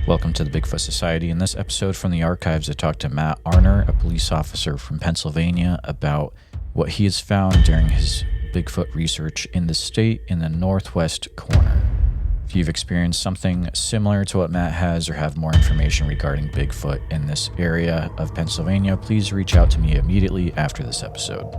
Welcome to the Bigfoot Society. In this episode from the archives, I talked to Matt Arner, a police officer from Pennsylvania, about what he has found during his Bigfoot research in the state in the northwest corner. If you've experienced something similar to what Matt has or have more information regarding Bigfoot in this area of Pennsylvania, please reach out to me immediately after this episode.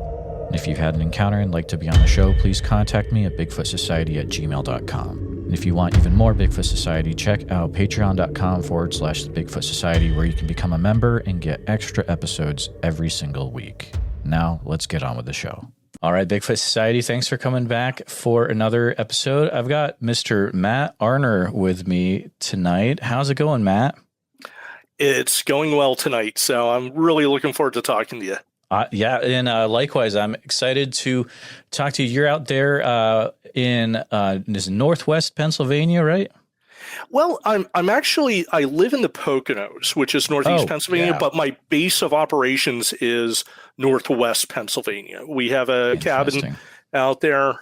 And if you've had an encounter and like to be on the show, please contact me at bigfootsociety@gmail.com. And if you want even more Bigfoot Society, check out patreon.com/the Bigfoot Society, where you can become a member and get extra episodes every single week. Now, let's get on with the show. All right, Bigfoot Society, thanks for coming back for another episode. I've got Mr. Matt Arner with me tonight. How's it going, Matt? It's going well tonight, so I'm really looking forward to talking to you. Yeah, and likewise, I'm excited to talk to you. You're out there in this northwest Pennsylvania, right? Well, I'm actually, I live in the Poconos, which is northeast Pennsylvania, but my base of operations is northwest Pennsylvania. We have a cabin out there.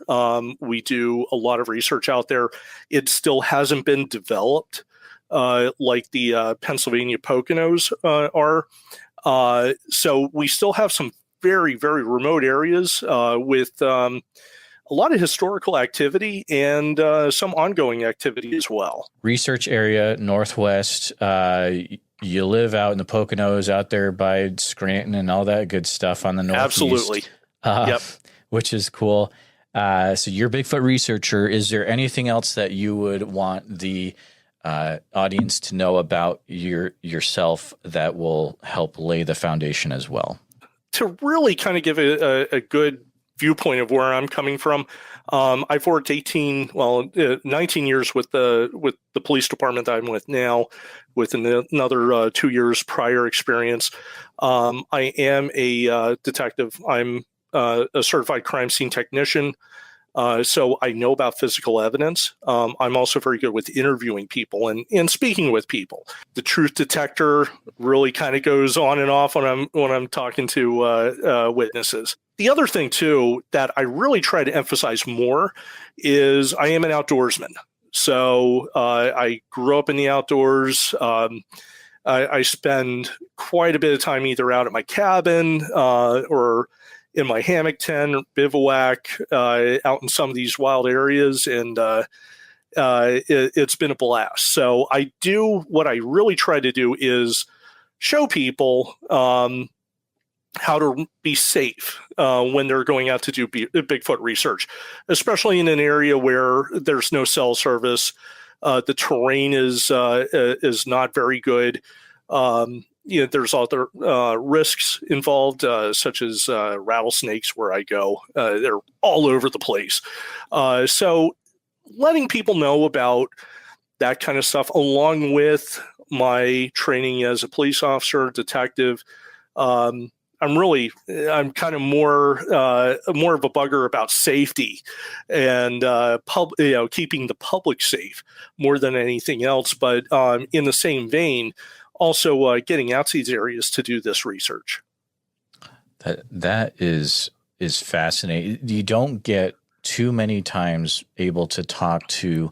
We do a lot of research out there. It still hasn't been developed like the Pennsylvania Poconos are. So we still have some very, very remote areas with a lot of historical activity and some ongoing activity as well. Research area, Northwest. You live out in the Poconos, out there by Scranton and all that good stuff on the Northeast. Absolutely. Yep. Which is cool. So you're a Bigfoot researcher. Is there anything else that you would want the audience to know about yourself that will help lay the foundation as well? To really kind of give a good viewpoint of where I'm coming from, I've worked 19 years with the police department that I'm with now, with another 2 years prior experience. I am a detective. I'm a certified crime scene technician. So I know about physical evidence. I'm also very good with interviewing people and speaking with people. The truth detector really kind of goes on and off when I'm talking to witnesses. The other thing too that I really try to emphasize more is I am an outdoorsman. So I grew up in the outdoors. I spend quite a bit of time either out at my cabin or in my hammock tent, bivouac, out in some of these wild areas, and it's been a blast. So what I really try to do is show people how to be safe when they're going out to do Bigfoot research, especially in an area where there's no cell service. The terrain is not very good. There's other risks involved, such as rattlesnakes where I go. They're all over the place. So letting people know about that kind of stuff, along with my training as a police officer, detective, I'm kind of more of a bugger about safety and keeping the public safe more than anything else. But in the same vein, also getting out to these areas to do this research. That is fascinating. You don't get too many times able to talk to,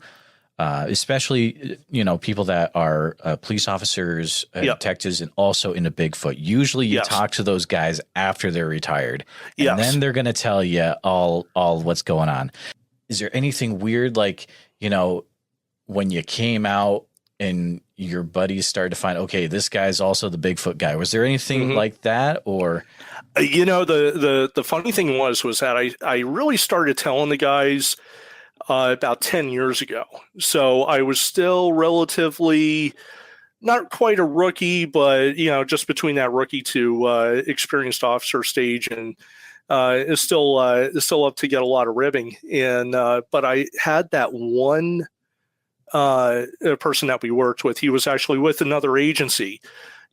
especially people that are police officers, detectives, and also into Bigfoot. Usually, you talk to those guys after they're retired, and then they're going to tell you all what's going on. Is there anything weird, like when you came out and your buddies started to find, okay, this guy's also the Bigfoot guy? Was there anything like that? Or, the funny thing was that I really started telling the guys about 10 years ago. So I was still relatively not quite a rookie, but, just between that rookie to experienced officer stage, and it's still up to get a lot of ribbing. And, but I had that one a person that we worked with. He was actually with another agency,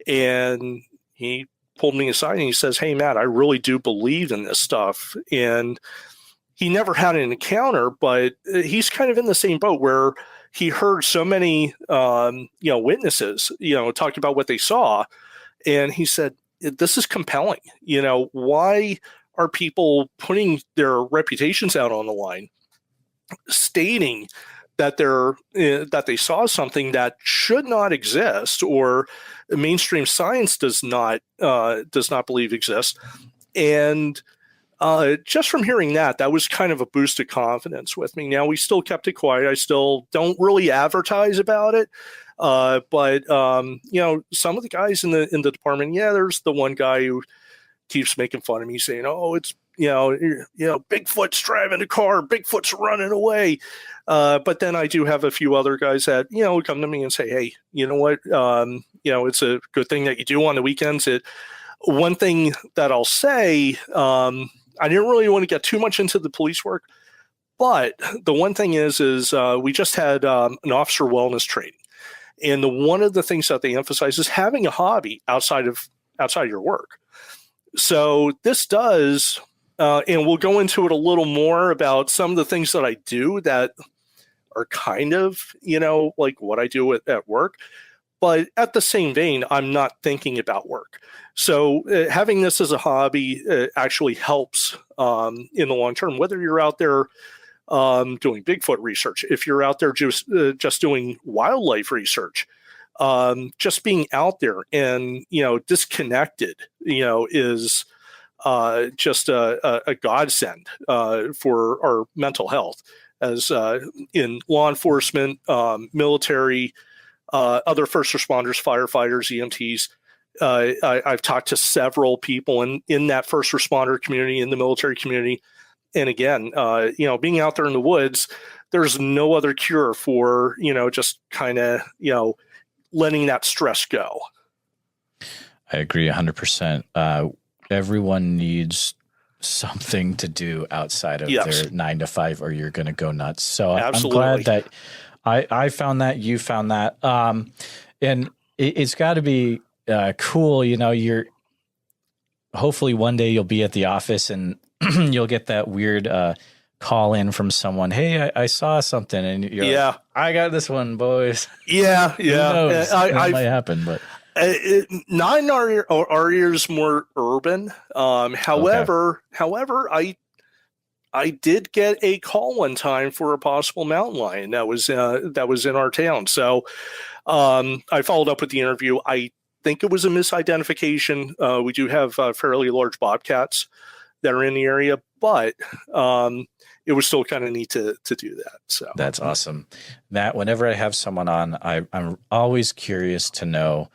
and he pulled me aside and he says, "Hey, Matt, I really do believe in this stuff." And he never had an encounter, but he's kind of in the same boat where he heard so many, witnesses, talking about what they saw. And he said, "This is compelling. Why are people putting their reputations out on the line, stating that they saw something that should not exist, or mainstream science does not believe exists. And just from hearing that was kind of a boost of confidence with me. Now, we still kept it quiet. I still don't really advertise about it. But some of the guys in the department, there's the one guy who keeps making fun of me, saying, "Oh, it's Bigfoot's driving a car, Bigfoot's running away." But then I do have a few other guys that come to me and say, "Hey, you know what? It's a good thing that you do on the weekends." One thing that I'll say, I didn't really want to get too much into the police work, but the one thing is we just had an officer wellness training. And one of the things that they emphasize is having a hobby outside of your work. So this does, and we'll go into it a little more about some of the things that I do that are kind of, like what I do at work. But at the same vein, I'm not thinking about work. So having this as a hobby actually helps in the long term, whether you're out there doing Bigfoot research, if you're out there just doing wildlife research, just being out there and disconnected, is just a godsend for our mental health, as in law enforcement, military, other first responders, firefighters, EMTs. I've talked to several people in that first responder community, in the military community. And again, being out there in the woods, there's no other cure for, just kind of, letting that stress go. I agree 100%. Everyone needs something to do outside of their 9 to 5, or you're going to go nuts. So absolutely. I'm glad that I found that, you found that. And it's got to be cool. You're hopefully one day you'll be at the office and you'll get that weird call in from someone. "Hey, I saw something," and you're like, "I got this one, boys." Yeah. Who knows? It might happen, but not in our ears, more urban. However, I did get a call one time for a possible mountain lion that was in our town. So I followed up with the interview. I think it was a misidentification. We do have fairly large bobcats that are in the area, but it was still kind of neat to do that. So that's awesome. Matt, whenever I have someone on, I'm always curious to know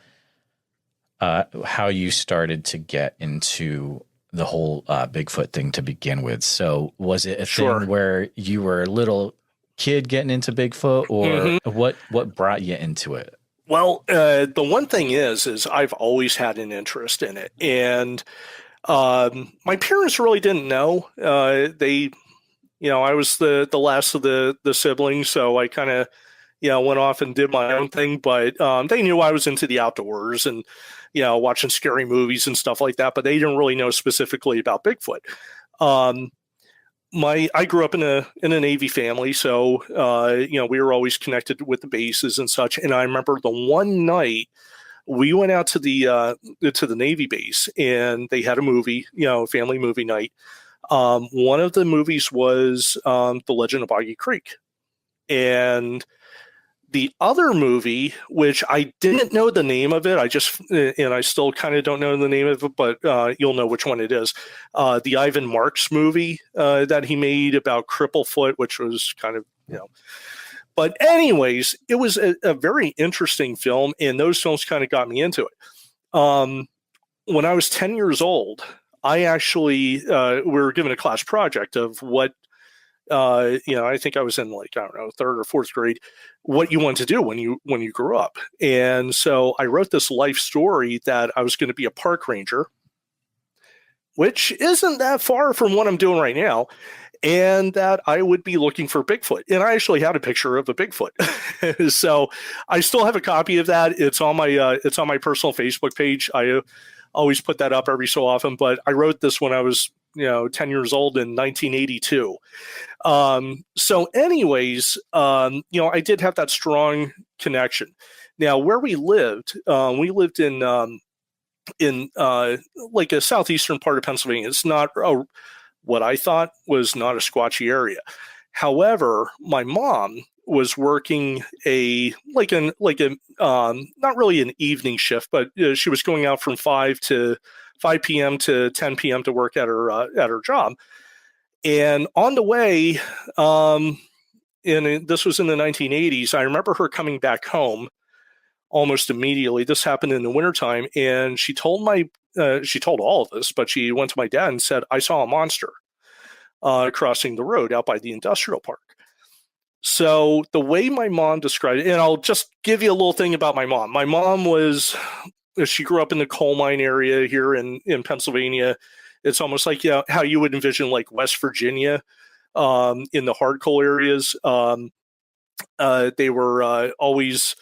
how you started to get into the whole Bigfoot thing to begin with. So was it a thing where you were a little kid getting into Bigfoot, or what brought you into it? Well, the one thing is I've always had an interest in it. And my parents really didn't know. I was the last of the siblings, so I kind of, went off and did my own thing. But they knew I was into the outdoors and, watching scary movies and stuff like that. But they didn't really know specifically about Bigfoot. I grew up in a Navy family, so we were always connected with the bases and such. And I remember the one night we went out to the Navy base, and they had a movie, family movie night. One of the movies was The Legend of Boggy Creek, and the other movie, which I didn't know the name of it, I still kind of don't know the name of it, but you'll know which one it is. The Ivan Marks movie that he made about Cripplefoot, which was kind of, But anyways, it was a very interesting film, and those films kind of got me into it. When I was 10 years old, I actually we were given a class project of what I think I was in third or fourth grade, what you want to do when you grew up. And so I wrote this life story that I was going to be a park ranger, which isn't that far from what I'm doing right now, and that I would be looking for Bigfoot. And I actually had a picture of a Bigfoot. So I still have a copy of that. It's on my personal Facebook page. I always put that up every so often, but I wrote this when I was 10 years old in 1982. So anyways, I did have that strong connection. Now, where we lived in like a southeastern part of Pennsylvania. It's not what I thought was not a squatchy area. However, my mom was working not really an evening shift, but she was going out from 5 p.m. to 10 p.m. to work at her job. And on the way, and this was in the 1980s, I remember her coming back home almost immediately. This happened in the wintertime, and she told all of us, but she went to my dad and said, "I saw a monster crossing the road out by the industrial park." So the way my mom described it, and I'll just give you a little thing about my mom. My mom she grew up in the coal mine area here in Pennsylvania. It's almost like how you would envision like West Virginia in the hard coal areas. They were always,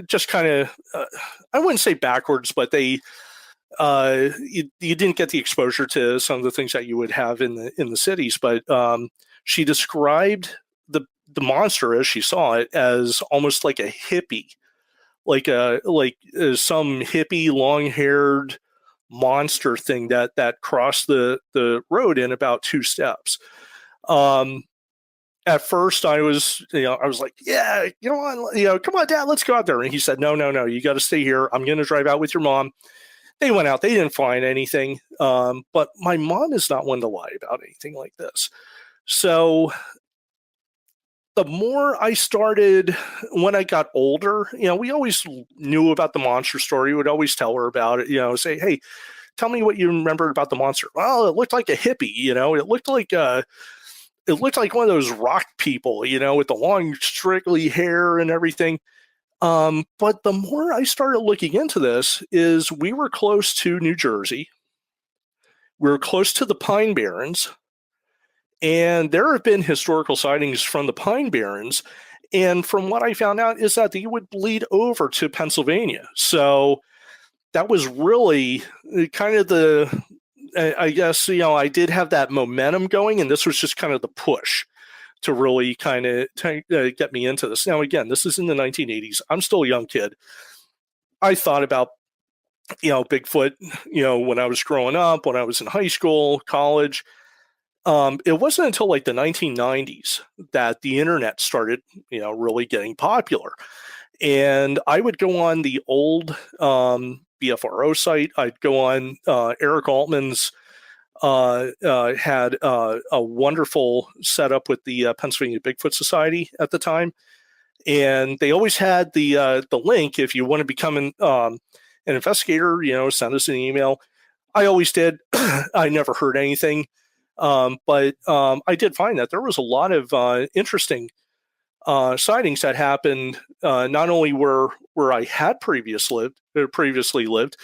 just kind of, I wouldn't say backwards, but they you didn't get the exposure to some of the things that you would have in the cities. But she described the monster as she saw it as almost like a hippie, like some hippie long-haired monster thing that crossed the road in about 2 steps. At first I was like, yeah, come on, Dad, let's go out there. And he said, no, you got to stay here. I'm going to drive out with your mom. They went out. They didn't find anything. But my mom is not one to lie about anything like this. So the more I started, when I got older, we always knew about the monster story. We would always tell her about it, say, hey, tell me what you remember about the monster. Well, it looked like a hippie, it looked like one of those rock people, with the long, strictly hair and everything. But the more I started looking into this is we were close to New Jersey. We were close to the Pine Barrens. And there have been historical sightings from the Pine Barrens. And from what I found out is that they would bleed over to Pennsylvania. So that was really kind of I guess, I did have that momentum going, and this was just kind of the push to really kind of get me into this. Now, again, this is in the 1980s. I'm still a young kid. I thought about, Bigfoot, when I was growing up, when I was in high school, college. It wasn't until like the 1990s that the internet started, really getting popular. And I would go on the old BFRO site. I'd go on Eric Altman's had a wonderful setup with the Pennsylvania Bigfoot Society at the time. And they always had the link if you want to become an investigator, send us an email. I always did. I never heard anything. But I did find that there was a lot of interesting sightings that happened not only where I had previously lived,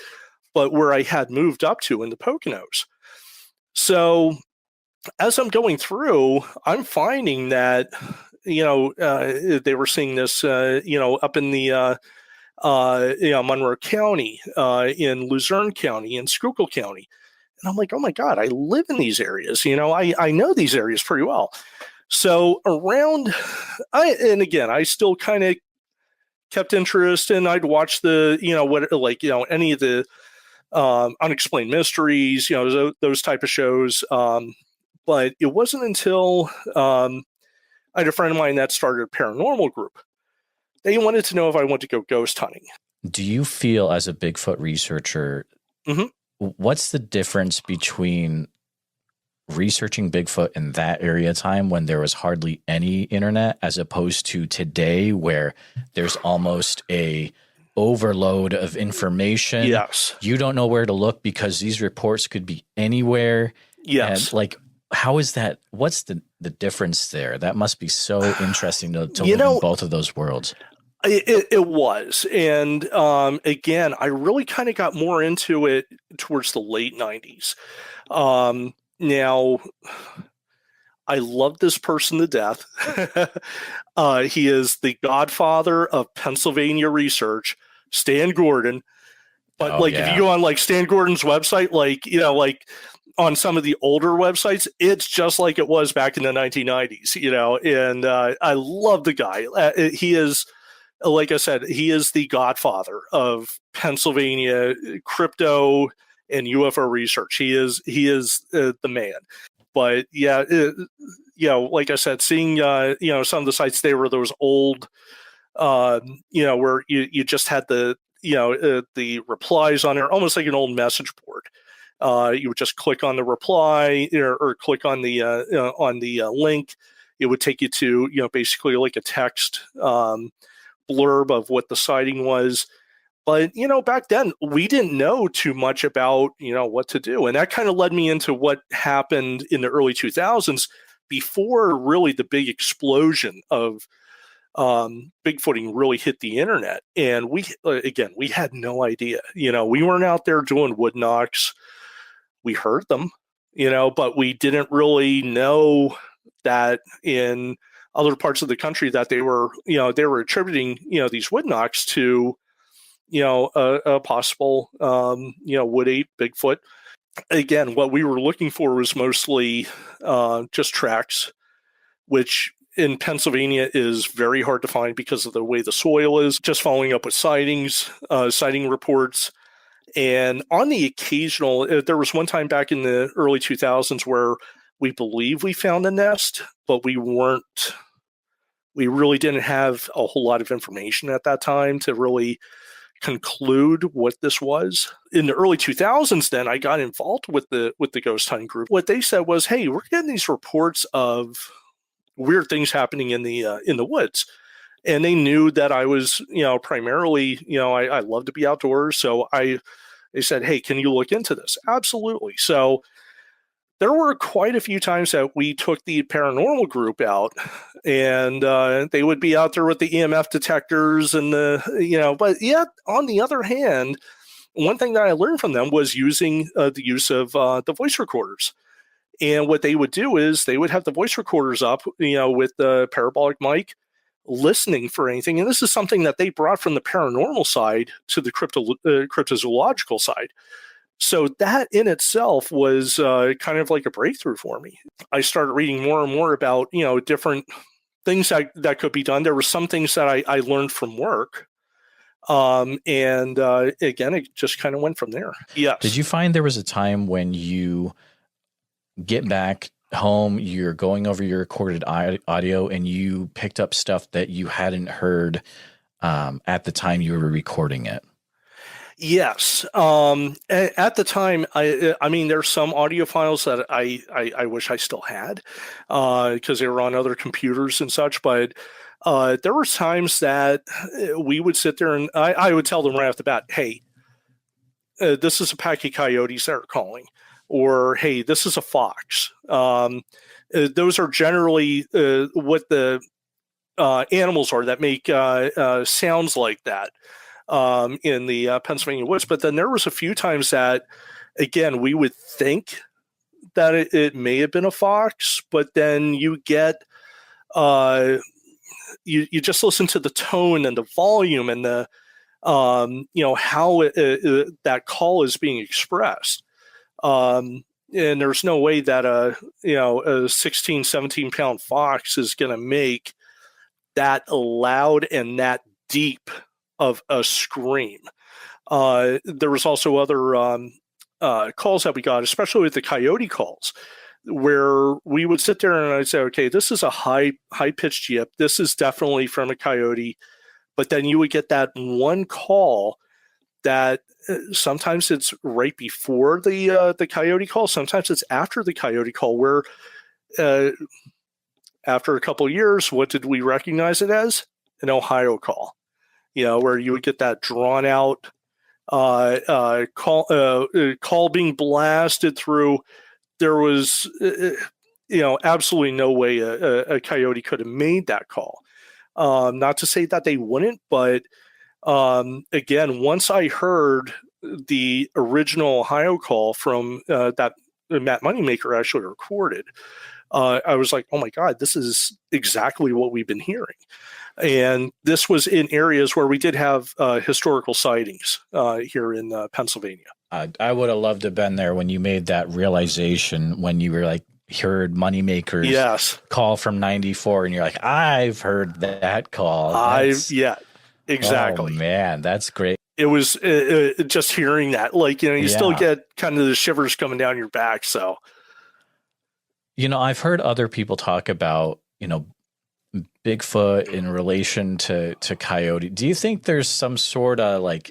but where I had moved up to in the Poconos. So as I'm going through, I'm finding that they were seeing this up in the Monroe County, in Luzerne County, in Schuylkill County. And I'm like, oh my God, I live in these areas. I know these areas pretty well. So I still kind of kept interest, and I'd watch any of the unexplained mysteries, those type of shows. But it wasn't until I had a friend of mine that started a paranormal group. They wanted to know if I wanted to go ghost hunting. Do you feel, as a Bigfoot researcher, what's the difference between researching Bigfoot in that area of time when there was hardly any internet, as opposed to today where there's almost a overload of information? Yes. You don't know where to look because these reports could be anywhere. Yes. And how is that? What's the difference there? That must be so interesting to live in both of those worlds. It was. And again, I really kind of got more into it towards the late 90s. Now, I love this person to death. He is the godfather of Pennsylvania research, Stan Gordon. But if you go on Stan Gordon's website, on some of the older websites, it's just like it was back in the 1990s, and I love the guy. He is, like I said, he is the godfather of Pennsylvania crypto and UFO research. He is the man. But yeah, like I said, seeing, some of the sites, they were those old, where you just had the replies on there, almost like an old message board. You would just click on the reply or click on the link. It would take you to, basically like a text blurb of what the sighting was. But, back then we didn't know too much about, what to do. And that kind of led me into what happened in the early 2000s before really the big explosion of Bigfooting really hit the internet. And we had no idea, we weren't out there doing wood knocks. We heard them, but we didn't really know that in other parts of the country that they were attributing, these wood knocks to, a possible, wood ape Bigfoot. Again, what we were looking for was mostly just tracks, which in Pennsylvania is very hard to find because of the way the soil is. Just following up with sightings, sighting reports. And on the occasional, there was one time back in the early 2000s where we believe we found a nest, but we really didn't have a whole lot of information at that time to really conclude what this was. In the early 2000s, then I got involved with the ghost hunting group. What they said was, hey, we're getting these reports of weird things happening in the woods. And they knew that I was, primarily, I love to be outdoors. So they said, hey, can you look into this? Absolutely. So there were quite a few times that we took the paranormal group out, and they would be out there with the EMF detectors and but yet on the other hand, one thing that I learned from them was using the use of the voice recorders. And what they would do is they would have the voice recorders up, with the parabolic mic, listening for anything. And this is something that they brought from the paranormal side to the cryptozoological side. So that in itself was kind of like a breakthrough for me. I started reading more and more about, different things that could be done. There were some things that I learned from work. And again, it just kind of went from there. Yes. Did you find there was a time when you get back home, you're going over your recorded audio, and you picked up stuff that you hadn't heard at the time you were recording it? Yes. At the time, I mean, there's some audio files that I wish I still had because they were on other computers and such. But there were times that we would sit there and I would tell them right off the bat, hey, this is a pack of coyotes that are calling, or hey, this is a fox. Those are generally what the animals are that make sounds like that. In the Pennsylvania woods. But then there was a few times that, again, we would think that it may have been a fox, but then you get, you just listen to the tone and the volume and the, how that call is being expressed. And there's no way that a 16, 17 pound fox is going to make that loud and that deep of a scream. There was also other calls that we got, especially with the coyote calls, where we would sit there and I'd say, okay, this is a high pitched yip. This is definitely from a coyote. But then you would get that one call that sometimes it's right before the coyote call. Sometimes it's after the coyote call, where after a couple of years, what did we recognize it as? An Ohio call. Where you would get that drawn out call being blasted through. There was, absolutely no way a coyote could have made that call. Not to say that they wouldn't, but again, once I heard the original Ohio call from that Matt Moneymaker actually recorded, I was like, oh my God, this is exactly what we've been hearing. And this was in areas where we did have historical sightings here in Pennsylvania. I would have loved to have been there when you made that realization, when you were like, heard Moneymaker's call from 94, and you're like, I've heard that call. Exactly. Oh, man, that's great. It was just hearing that, like, you still get kind of the shivers coming down your back. So I've heard other people talk about, Bigfoot in relation to coyote. Do you think there's some sort of like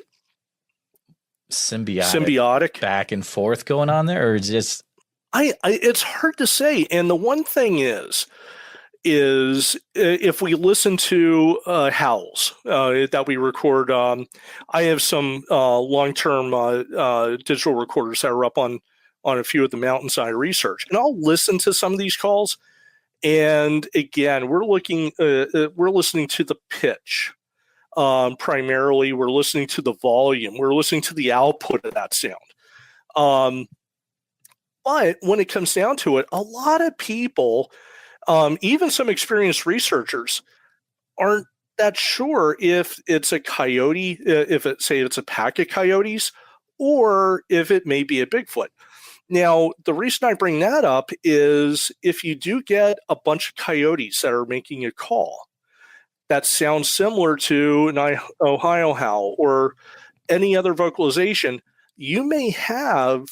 symbiotic back and forth going on there, or just it's hard to say. And the one thing is if we listen to howls that we record, I have some long-term digital recorders that are up on a few of the mountainside research, and I'll listen to some of these calls. And again, we're listening to the pitch. Primarily, we're listening to the volume. We're listening to the output of that sound. But when it comes down to it, a lot of people, even some experienced researchers, aren't that sure if it's a coyote, if it's a pack of coyotes, or if it may be a Bigfoot. Now, the reason I bring that up is if you do get a bunch of coyotes that are making a call that sounds similar to an Ohio howl or any other vocalization, you may have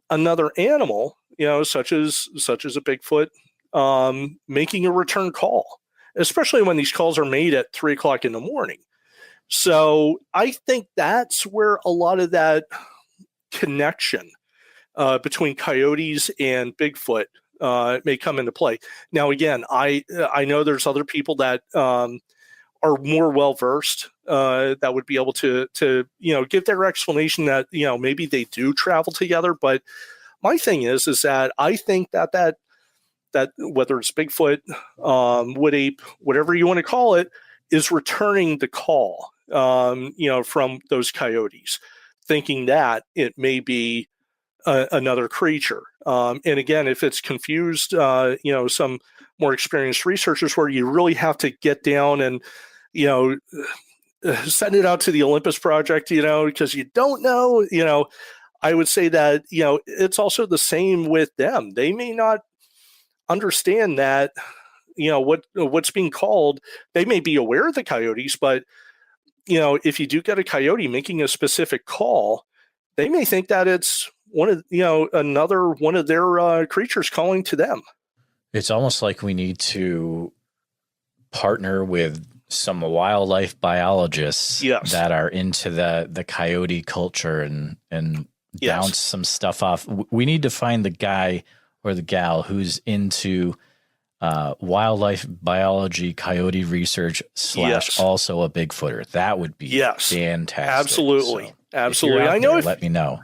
another animal, such as a Bigfoot, making a return call, especially when these calls are made at 3:00 in the morning. So I think that's where a lot of that connection between coyotes and Bigfoot may come into play. Now, again, I know there's other people that are more well versed that would be able to give their explanation that maybe they do travel together. But my thing is that I think that whether it's Bigfoot, wood ape, whatever you want to call it, is returning the call from those coyotes, thinking that it may be another creature. And again, if it's confused, some more experienced researchers where you really have to get down and, send it out to the Olympus Project, because you don't know, I would say that, it's also the same with them. They may not understand that, what's being called. They may be aware of the coyotes, but, if you do get a coyote making a specific call, they may think that it's another one of their creatures calling to them. It's almost like we need to partner with some wildlife biologists that are into the coyote culture and bounce some stuff off. We need to find the guy or the gal who's into wildlife biology, coyote research / also a Bigfooter. That would be fantastic. Absolutely. So absolutely. Let me know.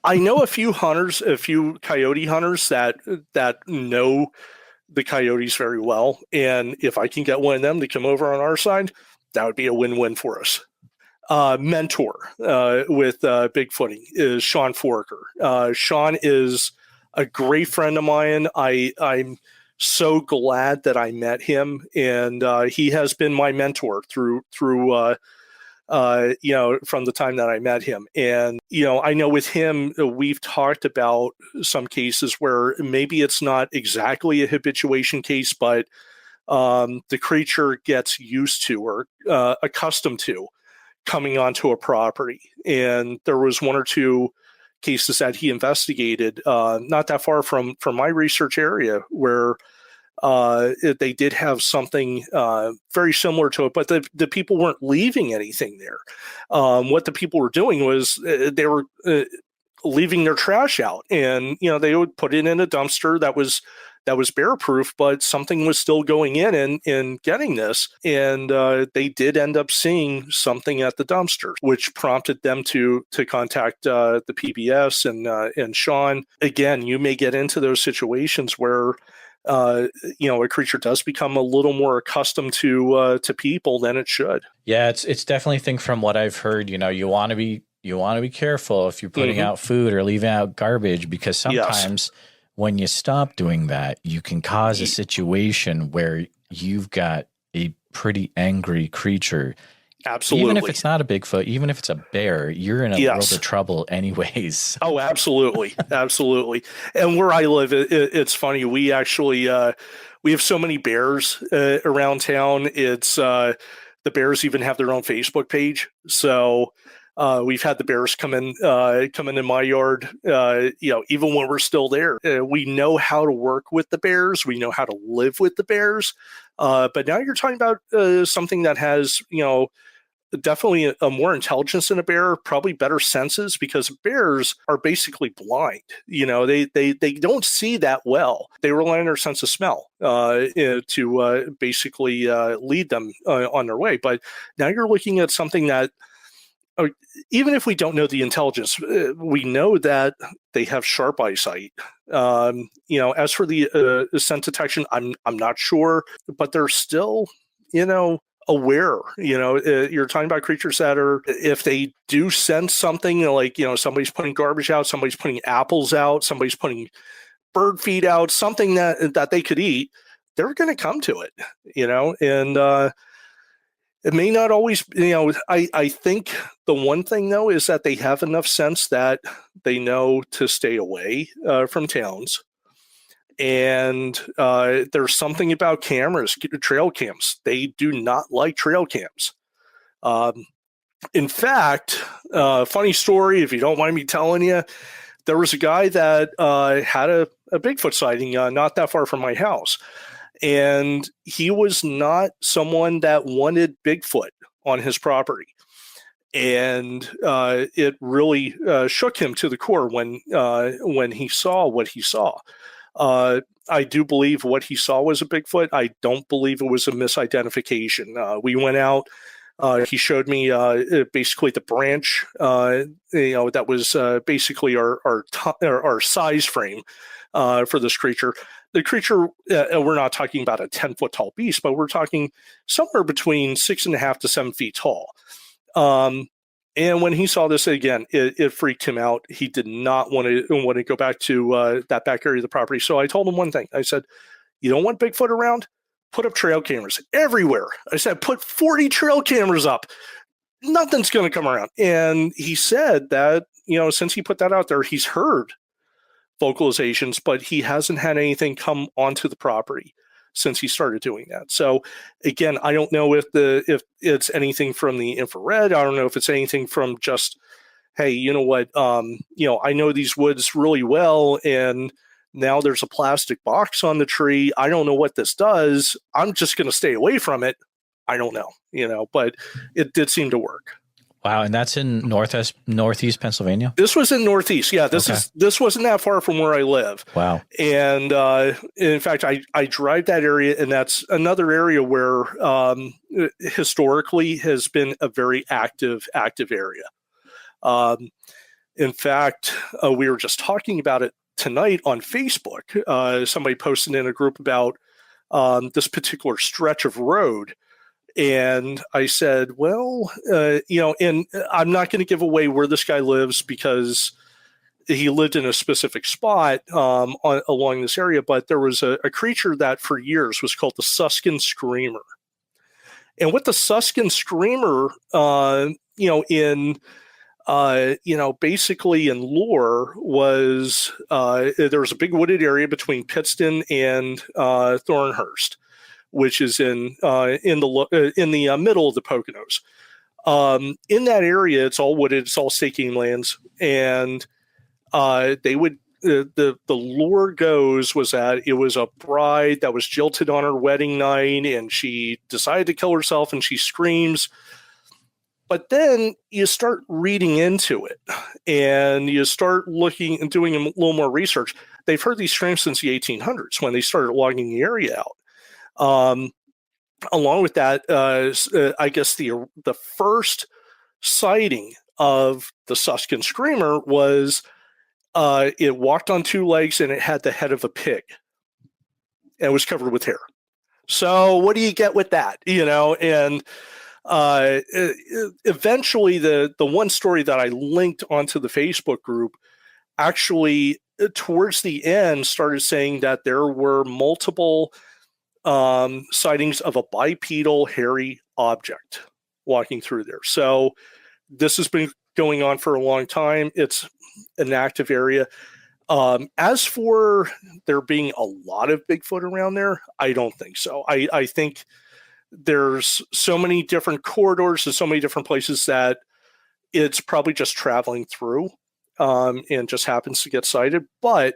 I know a few coyote hunters that know the coyotes very well. And if I can get one of them to come over on our side, that would be a win-win for us. Mentor with Bigfooting is Sean Forker. Sean is a great friend of mine. I'm so glad that I met him, and he has been my mentor through from the time that I met him. And, I know with him, we've talked about some cases where maybe it's not exactly a habituation case, but the creature gets used to or accustomed to coming onto a property. And there was one or two cases that he investigated not that far from my research area where they did have something very similar to it, but the people weren't leaving anything there. What the people were doing was they were leaving their trash out, and they would put it in a dumpster that was bear proof, but something was still going in and getting this, and they did end up seeing something at the dumpster, which prompted them to contact the PBS and Sean. Again, you may get into those situations where a creature does become a little more accustomed to people than it should. Yeah, it's definitely a thing from what I've heard. You want to be careful if you're putting out food or leaving out garbage, because sometimes when you stop doing that, you can cause a situation where you've got a pretty angry creature. Absolutely. Even if it's not a Bigfoot, even if it's a bear, you're in a world of trouble anyways. Oh, absolutely. Absolutely. And where I live, it's funny. We actually, we have so many bears around town. It's the bears even have their own Facebook page. So We've had the bears come in my yard, even when we're still there. We know how to work with the bears. We know how to live with the bears. But now you're talking about something that has, definitely a more intelligence than a bear, probably better senses, because bears are basically blind. They don't see that well. They rely on their sense of smell to basically lead them on their way. But now you're looking at something that, even if we don't know the intelligence, we know that they have sharp eyesight. As for the scent detection, I'm not sure, but they're still, aware. You're talking about creatures that are, if they do sense something, like, somebody's putting garbage out, somebody's putting apples out, somebody's putting bird feed out, something that they could eat, they're going to come to it, and it may not always, I think the one thing, though, is that they have enough sense that they know to stay away from towns. And there's something about cameras, trail cams. They do not like trail cams. In fact, funny story, if you don't mind me telling you, there was a guy that had a Bigfoot sighting not that far from my house. And he was not someone that wanted Bigfoot on his property. And it really shook him to the core when he saw what he saw. I do believe what he saw was a Bigfoot. I don't believe it was a misidentification. We went out. He showed me basically the branch, that was basically our size frame for this creature. The creature, we're not talking about a 10-foot tall beast, but we're talking somewhere between 6.5 to 7 feet tall. And when he saw this again, it freaked him out. He did not want to go back to that back area of the property. So I told him one thing. I said, "You don't want Bigfoot around? Put up trail cameras everywhere." I said, "Put 40 trail cameras up. Nothing's going to come around." And he said that, since he put that out there, he's heard vocalizations, but he hasn't had anything come onto the property since he started doing that. So again, I don't know if it's anything from the infrared. I don't know if it's anything from just, hey, you know what? I know these woods really well, and now there's a plastic box on the tree. I don't know what this does. I'm just going to stay away from it. I don't know, but it did seem to work. Wow. And that's in northeast Pennsylvania? This was in northeast. Yeah, this wasn't that far from where I live. Wow. And in fact, I drive that area, and that's another area where historically has been a very active area. In fact, we were just talking about it tonight on Facebook. Somebody posted in a group about this particular stretch of road. And I said, well, and I'm not going to give away where this guy lives because he lived in a specific spot along this area. But there was a creature that for years was called the Suscon Screamer. And what the Suscon Screamer, basically in lore was there was a big wooded area between Pittston and Thornhurst, which is in the middle of the Poconos. In that area, it's all wooded, it's all staking lands, and they would the lore goes was that it was a bride that was jilted on her wedding night, and she decided to kill herself, and she screams. But then you start reading into it, and you start looking and doing a little more research. They've heard these screams since the 1800s when they started logging the area out. Along with that, I guess the first sighting of the Suscon Screamer was it walked on two legs and it had the head of a pig and was covered with hair. So what do you get with that? And eventually the one story that I linked onto the Facebook group actually towards the end started saying that there were multiple sightings of a bipedal hairy object walking through there. So this has been going on for a long time. It's an active area. As for there being a lot of Bigfoot around there, I don't think so. I think there's so many different corridors and so many different places that it's probably just traveling through and just happens to get sighted. But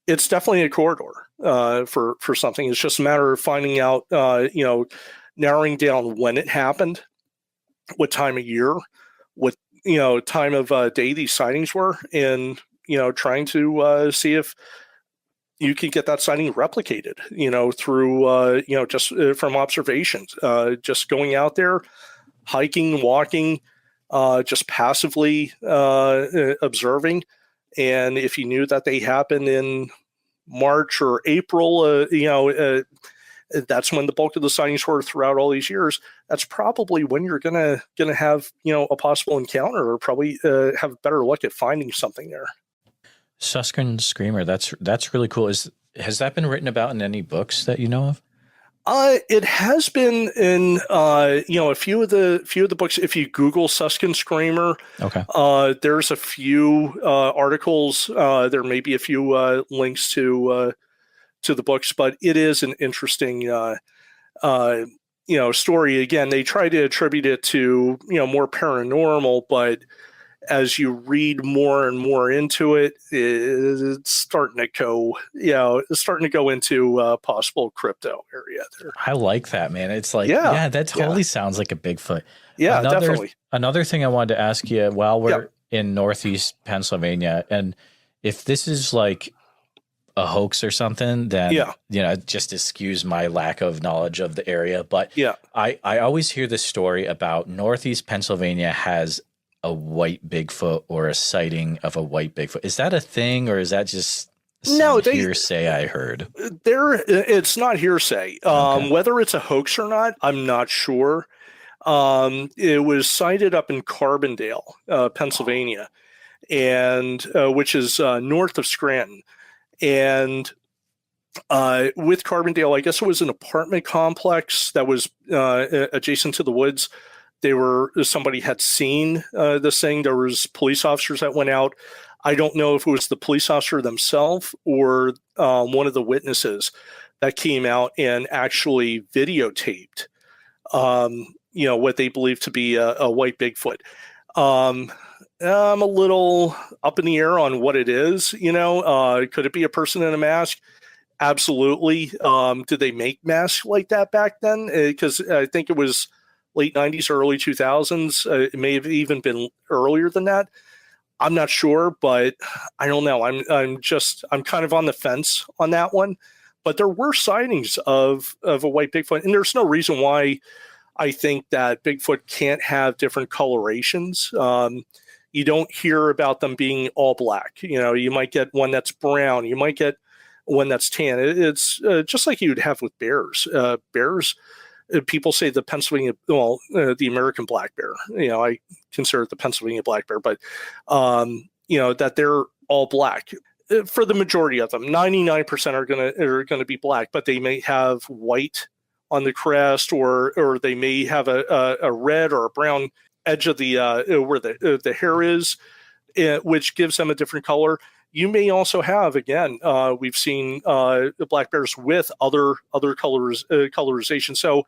it's definitely a corridor for something. It's just a matter of finding out, narrowing down when it happened, what time of year, what time of day these sightings were, and trying to see if you can get that sighting replicated, through just from observations, just going out there, hiking, walking, just passively observing. And if you knew that they happened in March or April, that's when the bulk of the sightings were throughout all these years. That's probably when you're gonna have a possible encounter, or probably have a better look at finding something there. Suscon Screamer, that's really cool. Has that been written about in any books that you know of? It has been in a few of the books. If you Google Suscon Screamer, okay, there's a few articles. There may be a few links to the books, but it is an interesting story. Again, they try to attribute it to more paranormal, but as you read more and more into it, it's starting to go into possible crypto area there. I like that, man. It's like, that totally sounds like a Bigfoot. Yeah, definitely. Another thing I wanted to ask you while we're in Northeast Pennsylvania, and if this is like a hoax or something, then just excuse my lack of knowledge of the area. But I always hear this story about Northeast Pennsylvania has a white Bigfoot, or a sighting of a white Bigfoot. Is that a thing, or is that just hearsay I heard? It's not hearsay. Okay. Whether it's a hoax or not, I'm not sure. It was sighted up in Carbondale, Pennsylvania, and which is north of Scranton. And with Carbondale, I guess it was an apartment complex that was adjacent to the woods. Somebody had seen this thing. There was police officers that went out. I don't know if it was the police officer themselves or one of the witnesses that came out and actually videotaped, what they believe to be a white Bigfoot. I'm a little up in the air on what it is. Could it be a person in a mask? Absolutely. Did they make masks like that back then? Because I think it was late 90s, early 2000s. It may have even been earlier than that. I'm not sure, but I don't know. I'm kind of on the fence on that one. But there were sightings of a white Bigfoot, and there's no reason why I think that Bigfoot can't have different colorations. You don't hear about them being all black. You might get one that's brown. You might get one that's tan. It's just like you'd have with bears. Bears. People say the the American black bear. I consider it the Pennsylvania black bear, but that they're all black. For the majority of them, 99% are gonna be black, but they may have white on the crest, or they may have a red or a brown edge of the where the hair is, which gives them a different color. You may also have, again, we've seen black bears with other colorization. So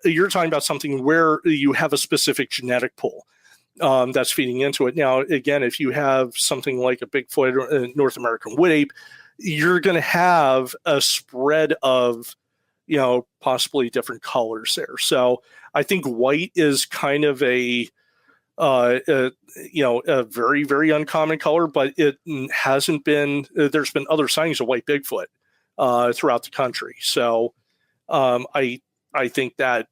you're talking about something where you have a specific genetic pool that's feeding into it. Now, again, if you have something like a Bigfoot or a North American wood ape, you're going to have a spread of, possibly different colors there. So I think white is kind of a very, very uncommon color, but it hasn't been. There's been other sightings of white Bigfoot throughout the country. So I think that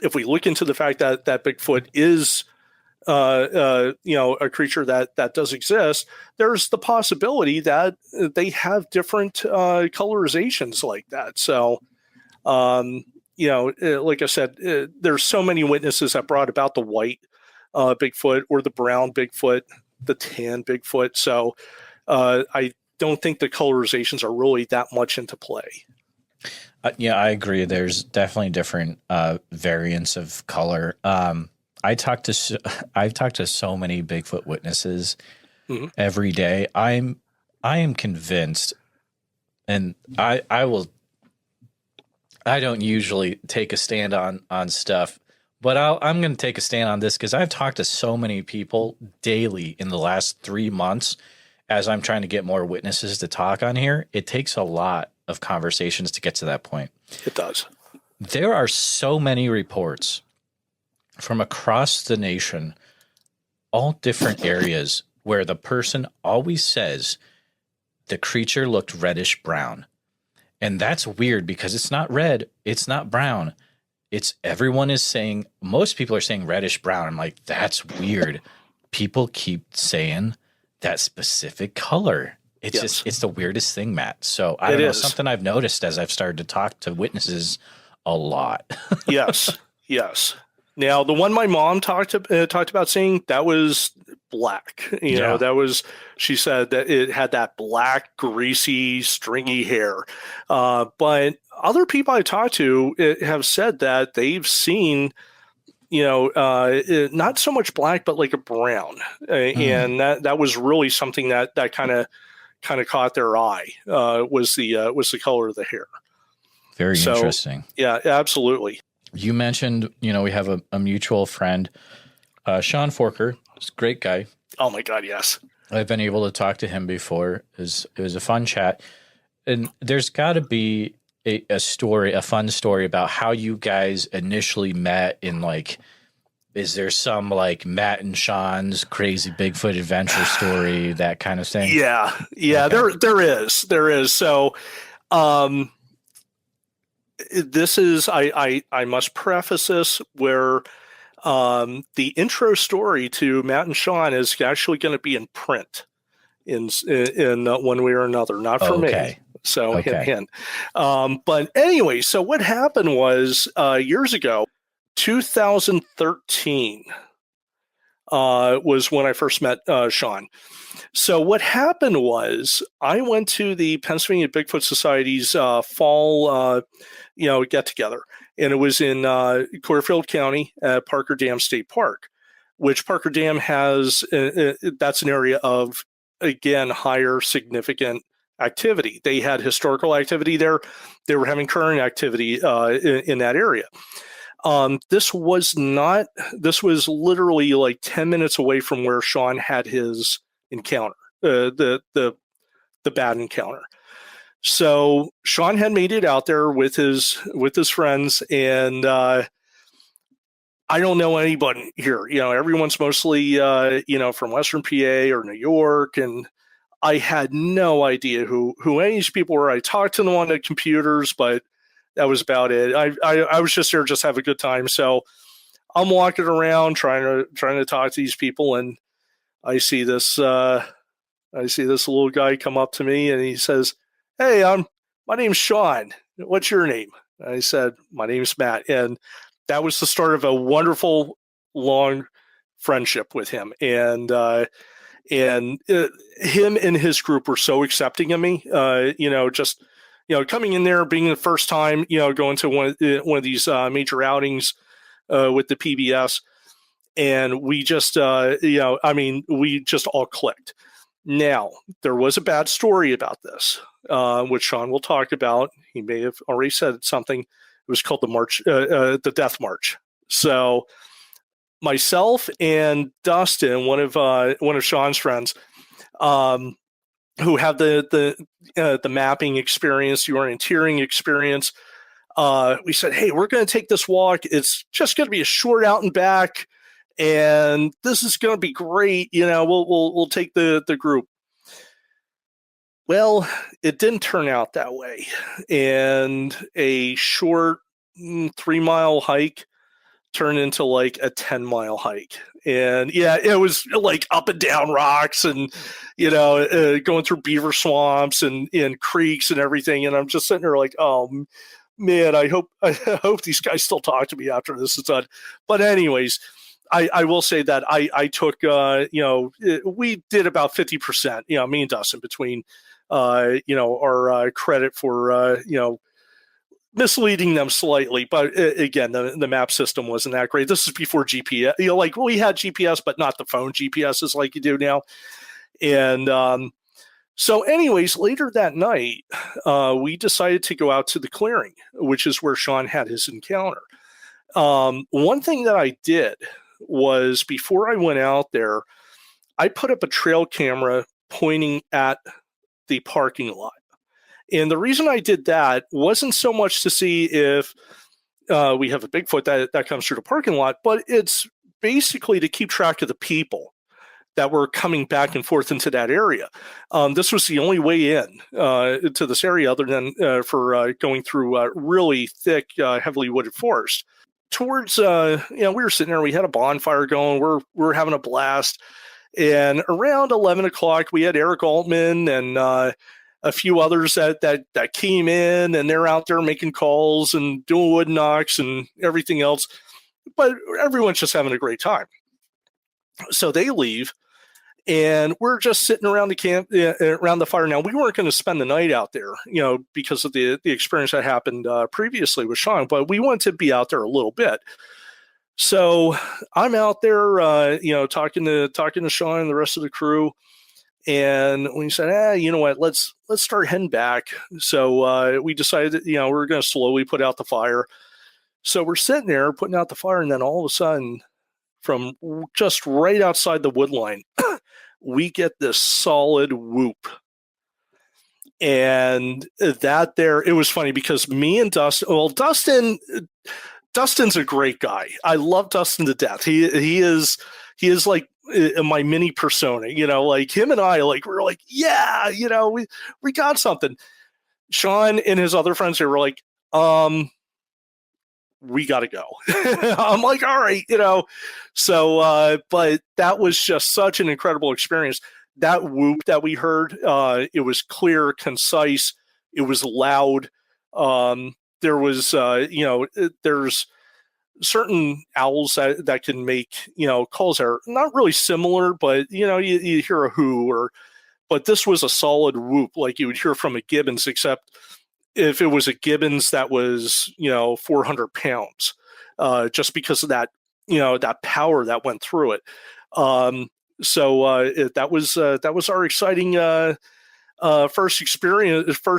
if we look into the fact that Bigfoot is a creature that does exist, there's the possibility that they have different colorizations like that. So like I said, there's so many witnesses that brought about the white Bigfoot or the brown Bigfoot, the tan Bigfoot. So I don't think the colorizations are really that much into play. I agree. There's definitely different variants of color. I've talked to so many Bigfoot witnesses every day. I am convinced, and I don't usually take a stand on stuff, But I'm going to take a stand on this because I've talked to so many people daily in the last 3 months as I'm trying to get more witnesses to talk on here. It takes a lot of conversations to get to that point. It does. There are so many reports from across the nation, all different areas, where the person always says the creature looked reddish brown. And that's weird because it's not red, it's not brown. It's everyone is saying, most people are saying reddish brown. I'm like, that's weird. People keep saying that specific color. It's just, it's the weirdest thing, Matt. So I don't know, something I've noticed as I've started to talk to witnesses a lot. Yes. Now, the one my mom talked about seeing, that was black. You know, that was, she said that it had that black, greasy, stringy hair. But other people I talked to have said that they've seen, you know, not so much black, but like a brown. And that was really something that kind of caught their eye, was the color of the hair. Very interesting. Yeah, absolutely. You mentioned, you know, we have a mutual friend, Sean Forker. He's a great guy. Oh my God, yes. I've been able to talk to him before. It was a fun chat. And there's got to be a fun story about how you guys initially met in, like, is there some like Matt and Sean's crazy Bigfoot adventure story, that kind of thing? Yeah. Okay. There is. So, this is, I must preface this where the intro story to Matt and Sean is actually going to be in print in one way or another, not for me. So hint. But anyway, so what happened was years ago, 2013 was when I first met Sean. So what happened was I went to the Pennsylvania Bigfoot Society's fall get together, and it was in Clearfield County at Parker Dam State Park, which Parker Dam has. That's an area of, again, higher significant activity. They had historical activity there. They were having current activity in that area. This was literally like 10 minutes away from where Sean had his encounter, the bad encounter. So Sean had made it out there with his friends, and I don't know anybody here. You know, everyone's mostly from Western PA or New York, and I had no idea who any of these people were. I talked to them on the computers, but that was about it. I was just there just have a good time. So I'm walking around trying to talk to these people, and I see this little guy come up to me, and he says, "Hey, my name's Sean. What's your name?" And I said, "My name's Matt." And that was the start of a wonderful, long friendship with him. And him and his group were so accepting of me. Coming in there, being the first time, going to one of these major outings with the PBS, and we just, we just all clicked. Now, there was a bad story about this, which Sean will talk about. He may have already said something. It was called the Death March. So myself and Dustin, one of Sean's friends, who have the mapping experience, the orienteering experience, we said, "Hey, we're going to take this walk. It's just going to be a short out and back, and this is going to be great. We'll take the group." Well, it didn't turn out that way, and a short 3-mile hike turned into like a 10-mile hike. And yeah, it was like up and down rocks and, going through beaver swamps and creeks and everything. And I'm just sitting there like, oh man, I hope these guys still talk to me after this is done. But anyways, I will say that I took, we did about 50%, me and Dustin, between, our credit for, misleading them slightly, but again, the map system wasn't that great. This is before GPS. We had GPS, but not the phone GPSs like you do now. And so, anyways, later that night, we decided to go out to the clearing, which is where Sean had his encounter. One thing that I did was before I went out there, I put up a trail camera pointing at the parking lot. And the reason I did that wasn't so much to see if we have a Bigfoot that comes through the parking lot, but it's basically to keep track of the people that were coming back and forth into that area. This was the only way in to this area other than for going through really thick, heavily wooded forest. Towards, we were sitting there, we had a bonfire going, we're having a blast. And around 11 o'clock, we had Eric Altman and a few others that came in, and they're out there making calls and doing wood knocks and everything else. But everyone's just having a great time. So they leave, and we're just sitting around the camp, around the fire. Now, we weren't going to spend the night out there, because of the experience that happened previously with Sean, but we wanted to be out there a little bit. So I'm out there, talking to Sean and the rest of the crew. And we said, you know what, let's start heading back. So we decided that, we're going to slowly put out the fire. So we're sitting there putting out the fire, and then all of a sudden, from just right outside the wood line, we get this solid whoop. And that there, it was funny because me and Dustin's a great guy. I love Dustin to death. He is like my mini persona, like him and I, like, we're like, yeah, we got something. Sean and his other friends, they were like, we got to go. I'm like, all right, so, but that was just such an incredible experience. That whoop that we heard, it was clear, concise, it was loud. There was, there's certain owls that can make, calls that are not really similar, but, you hear a hoo but this was a solid whoop like you would hear from a Gibbons, except if it was a Gibbons that was, 400 pounds, just because of that, that power that went through it. That was our exciting first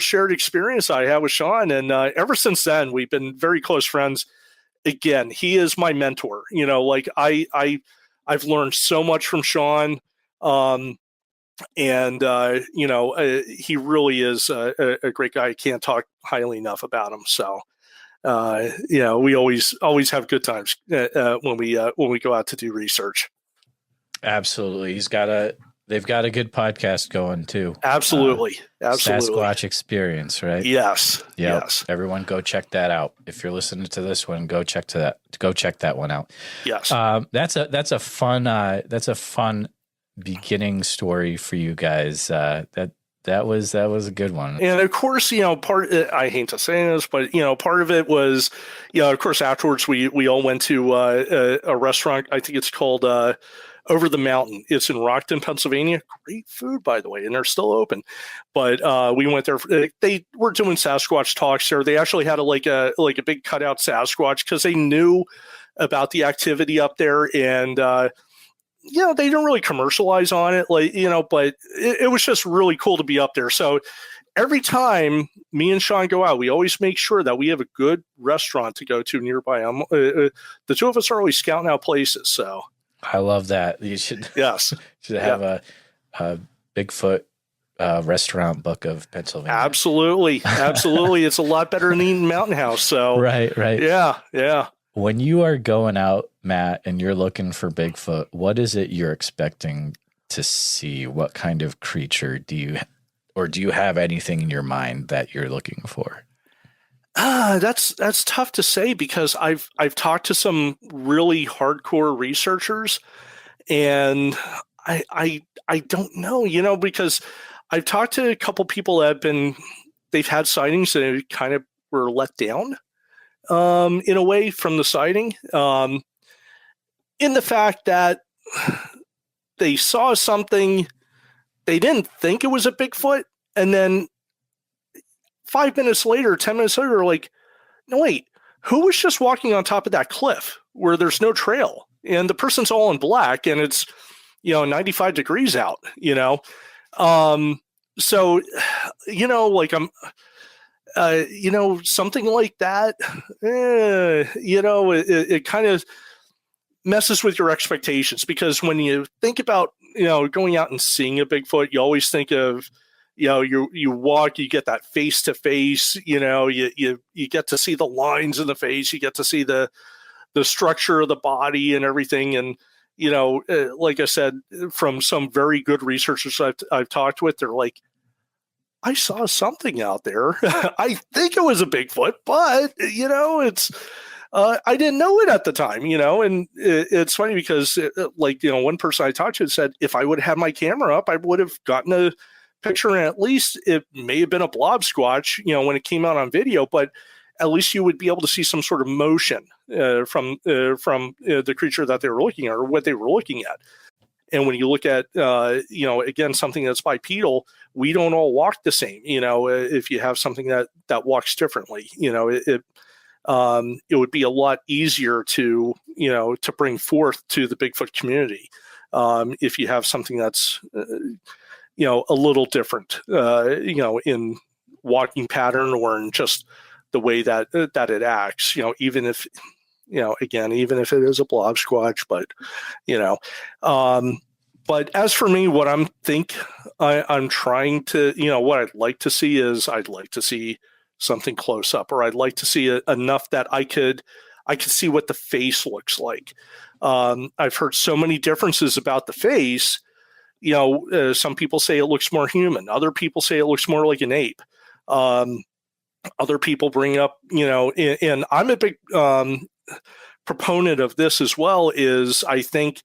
shared experience I had with Sean. And ever since then, we've been very close friends. Again, he is my mentor. Like I've learned so much from Sean. He really is a great guy. I can't talk highly enough about him. So, we always have good times when we go out to do research. Absolutely. They've got a good podcast going too. Absolutely. Sasquatch Experience, right? Yes. Yep. Yes. Everyone go check that out. If you're listening to this one, go check that one out. Yes. That's a fun beginning story for you guys. That was a good one. And of course, I hate to say this, but part of it was, of course, afterwards we all went to a restaurant. I think it's called Over the Mountain. It's in Rockton, Pennsylvania. Great food, by the way, and they're still open. But we went there. They were doing Sasquatch talks there. They actually had a big cutout Sasquatch because they knew about the activity up there, and they didn't really commercialize on it, but it was just really cool to be up there. So every time me and Sean go out, we always make sure that we have a good restaurant to go to nearby. The two of us are always scouting out places. So I love that. You should have a Bigfoot restaurant book of Pennsylvania. Absolutely. It's a lot better than eating Mountain House. So right. Yeah. When you are going out, Matt, and you're looking for Bigfoot, what is it you're expecting to see? What kind of creature do you have anything in your mind that you're looking for? That's tough to say because I've talked to some really hardcore researchers, and I don't know, because I've talked to a couple people that they've had sightings and kind of were let down. In a way from the sighting, in the fact that they saw something, they didn't think it was a Bigfoot, and then 5 minutes later, 10 minutes later, like, no, wait, who was just walking on top of that cliff where there's no trail and the person's all in black and it's, 95 degrees out, So, like something like that, it kind of messes with your expectations, because when you think about, going out and seeing a Bigfoot, you always think of, you walk, you get that face to face, you get to see the lines in the face, you get to see the structure of the body and everything. And, like I said, from some very good researchers I've talked with, they're like, I saw something out there. I think it was a Bigfoot, but, it's, I didn't know it at the time, and it's funny because one person I talked to said, if I would have my camera up, I would have gotten a picture, and at least it may have been a blob squatch, when it came out on video, but at least you would be able to see some sort of motion from the creature that they were looking at, or what they were looking at. And when you look at, again, something that's bipedal, we don't all walk the same. If you have something that walks differently, it would be a lot easier to bring forth to the Bigfoot community if you have something that's, a little different, in walking pattern, or in just the way that it acts, even if, even if it is a blob squatch, but, but as for me, what I'm trying to, what I'd like to see is, I'd like to see something close up, or I'd like to see it enough that I could see what the face looks like. I've heard so many differences about the face. Some people say it looks more human. Other people say it looks more like an ape. Other people bring up, and I'm a big proponent of this as well, is I think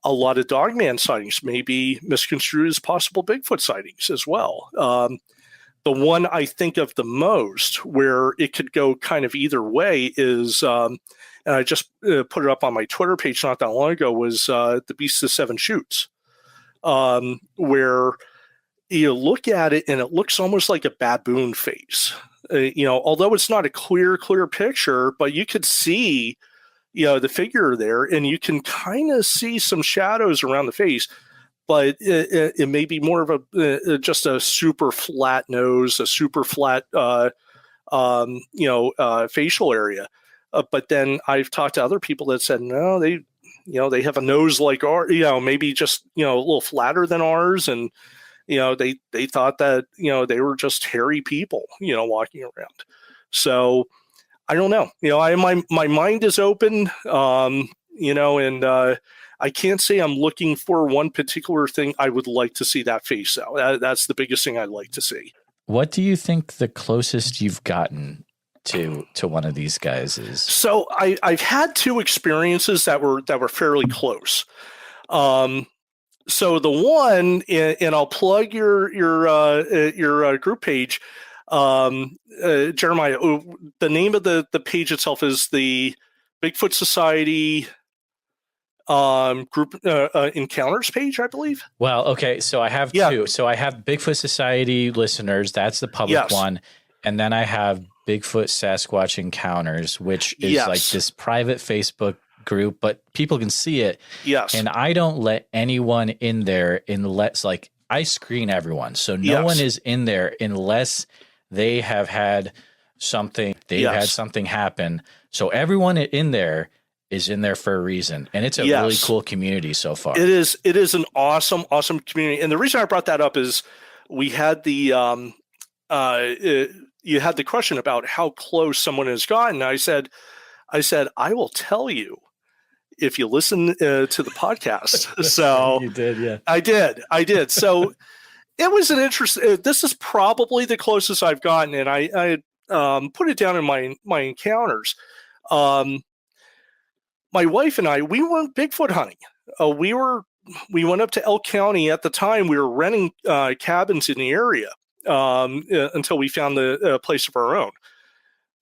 a lot of dogman sightings may be misconstrued as possible Bigfoot sightings as well. The one I think of the most where it could go kind of either way is, and I just put it up on my Twitter page not that long ago, was the Beast of Seven Shoots, where you look at it and it looks almost like a baboon face. Although it's not a clear picture, but you could see, the figure there, and you can kind of see some shadows around the face, but it may be more of just a super flat nose, a super flat, facial area. But then I've talked to other people that said, no, they have a nose like ours, maybe just, a little flatter than ours. And, they thought that, they were just hairy people, walking around. So I don't know, my mind is open, and I can't say I'm looking for one particular thing. I would like to see that face out. That's the biggest thing I'd like to see. What do you think the closest you've gotten to one of these guys is? So I've had two experiences that were fairly close. So the one, and I'll plug your group page, Jeremiah. The name of the page itself is the Bigfoot Society group encounters page, I believe. Well, okay, so I have two. So I have Bigfoot Society listeners. That's the public one, and then I have Bigfoot Sasquatch Encounters, which is like this private Facebook group, but people can see it. Yes. And I don't let anyone in there unless, like, I screen everyone. So no one is in there unless they have had something, had something happen. So everyone in there is in there for a reason. And it's a really cool community so far. It is an awesome community. And the reason I brought that up is we had the, you had the question about how close someone has gotten. I said, I will tell you if you listen to the podcast. So you did, yeah. I did. So it was an interesting. This is probably the closest I've gotten, and I put it down in my encounters. My wife and I, we weren't Bigfoot hunting. We went up to Elk County at the time. We were renting cabins in the area until we found the place of our own.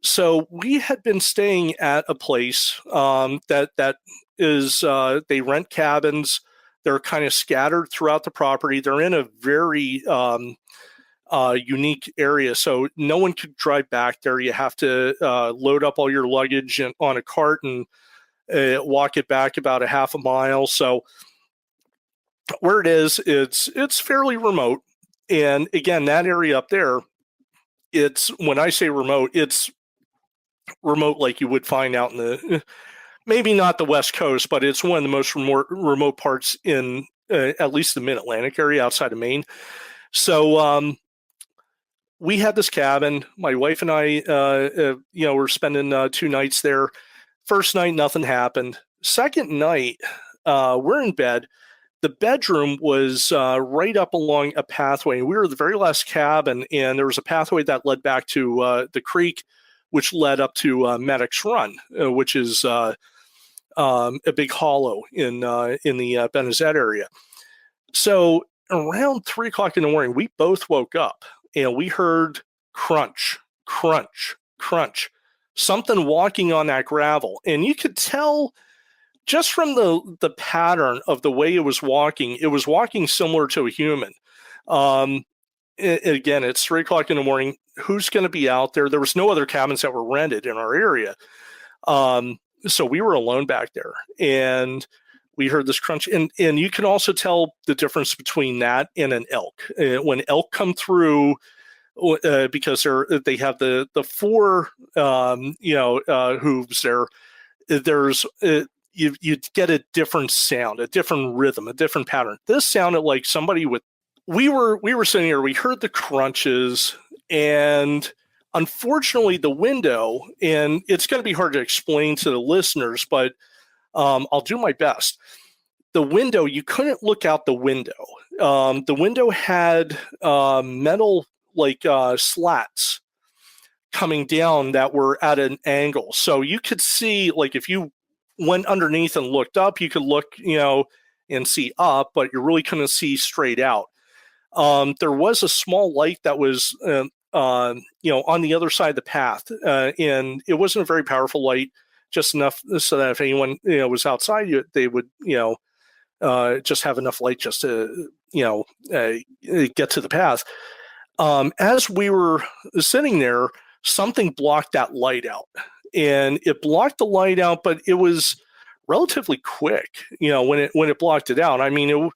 So we had been staying at a place that is, they rent cabins. They're kind of scattered throughout the property. They're in a very unique area, so no one could drive back there. You have to load up all your luggage on a cart and walk it back about a half a mile. So where it is, it's fairly remote. And again, that area up there, it's, when I say remote, it's remote like you would find out in the, maybe not the West Coast, but it's one of the most remote parts in at least the Mid-Atlantic area outside of Maine. So we had this cabin. My wife and I, were spending 2 nights there. First night, nothing happened. Second night, we're in bed. The bedroom was right up along a pathway. We were the very last cabin, and there was a pathway that led back to the creek, which led up to Medix Run, which is a big hollow in the Benazet area. So around 3 o'clock in the morning, we both woke up, and we heard crunch, crunch, crunch, something walking on that gravel. And you could tell just from the pattern of the way it was walking similar to a human. Again, it's 3 o'clock in the morning. Who's going to be out there? There was no other cabins that were rented in our area. So we were alone back there, and we heard this crunch. And you can also tell the difference between that and an elk. When elk come through, because they have the 4 hooves there, there's you get a different sound, a different rhythm, a different pattern. This sounded like somebody with. We were sitting here. We heard the crunches, and unfortunately, the window. And it's going to be hard to explain to the listeners, but I'll do my best. The window, you couldn't look out the window. The window had metal slats coming down that were at an angle, so you could see, like, if you went underneath and looked up, you could look, and see up, but you really couldn't see straight out. There was a small light that was, on the other side of the path, and it wasn't a very powerful light, just enough so that if anyone, was outside, they would, just have enough light just to, get to the path. As we were sitting there, something blocked that light out, and it blocked the light out, but it was relatively quick, when it blocked it out. I mean,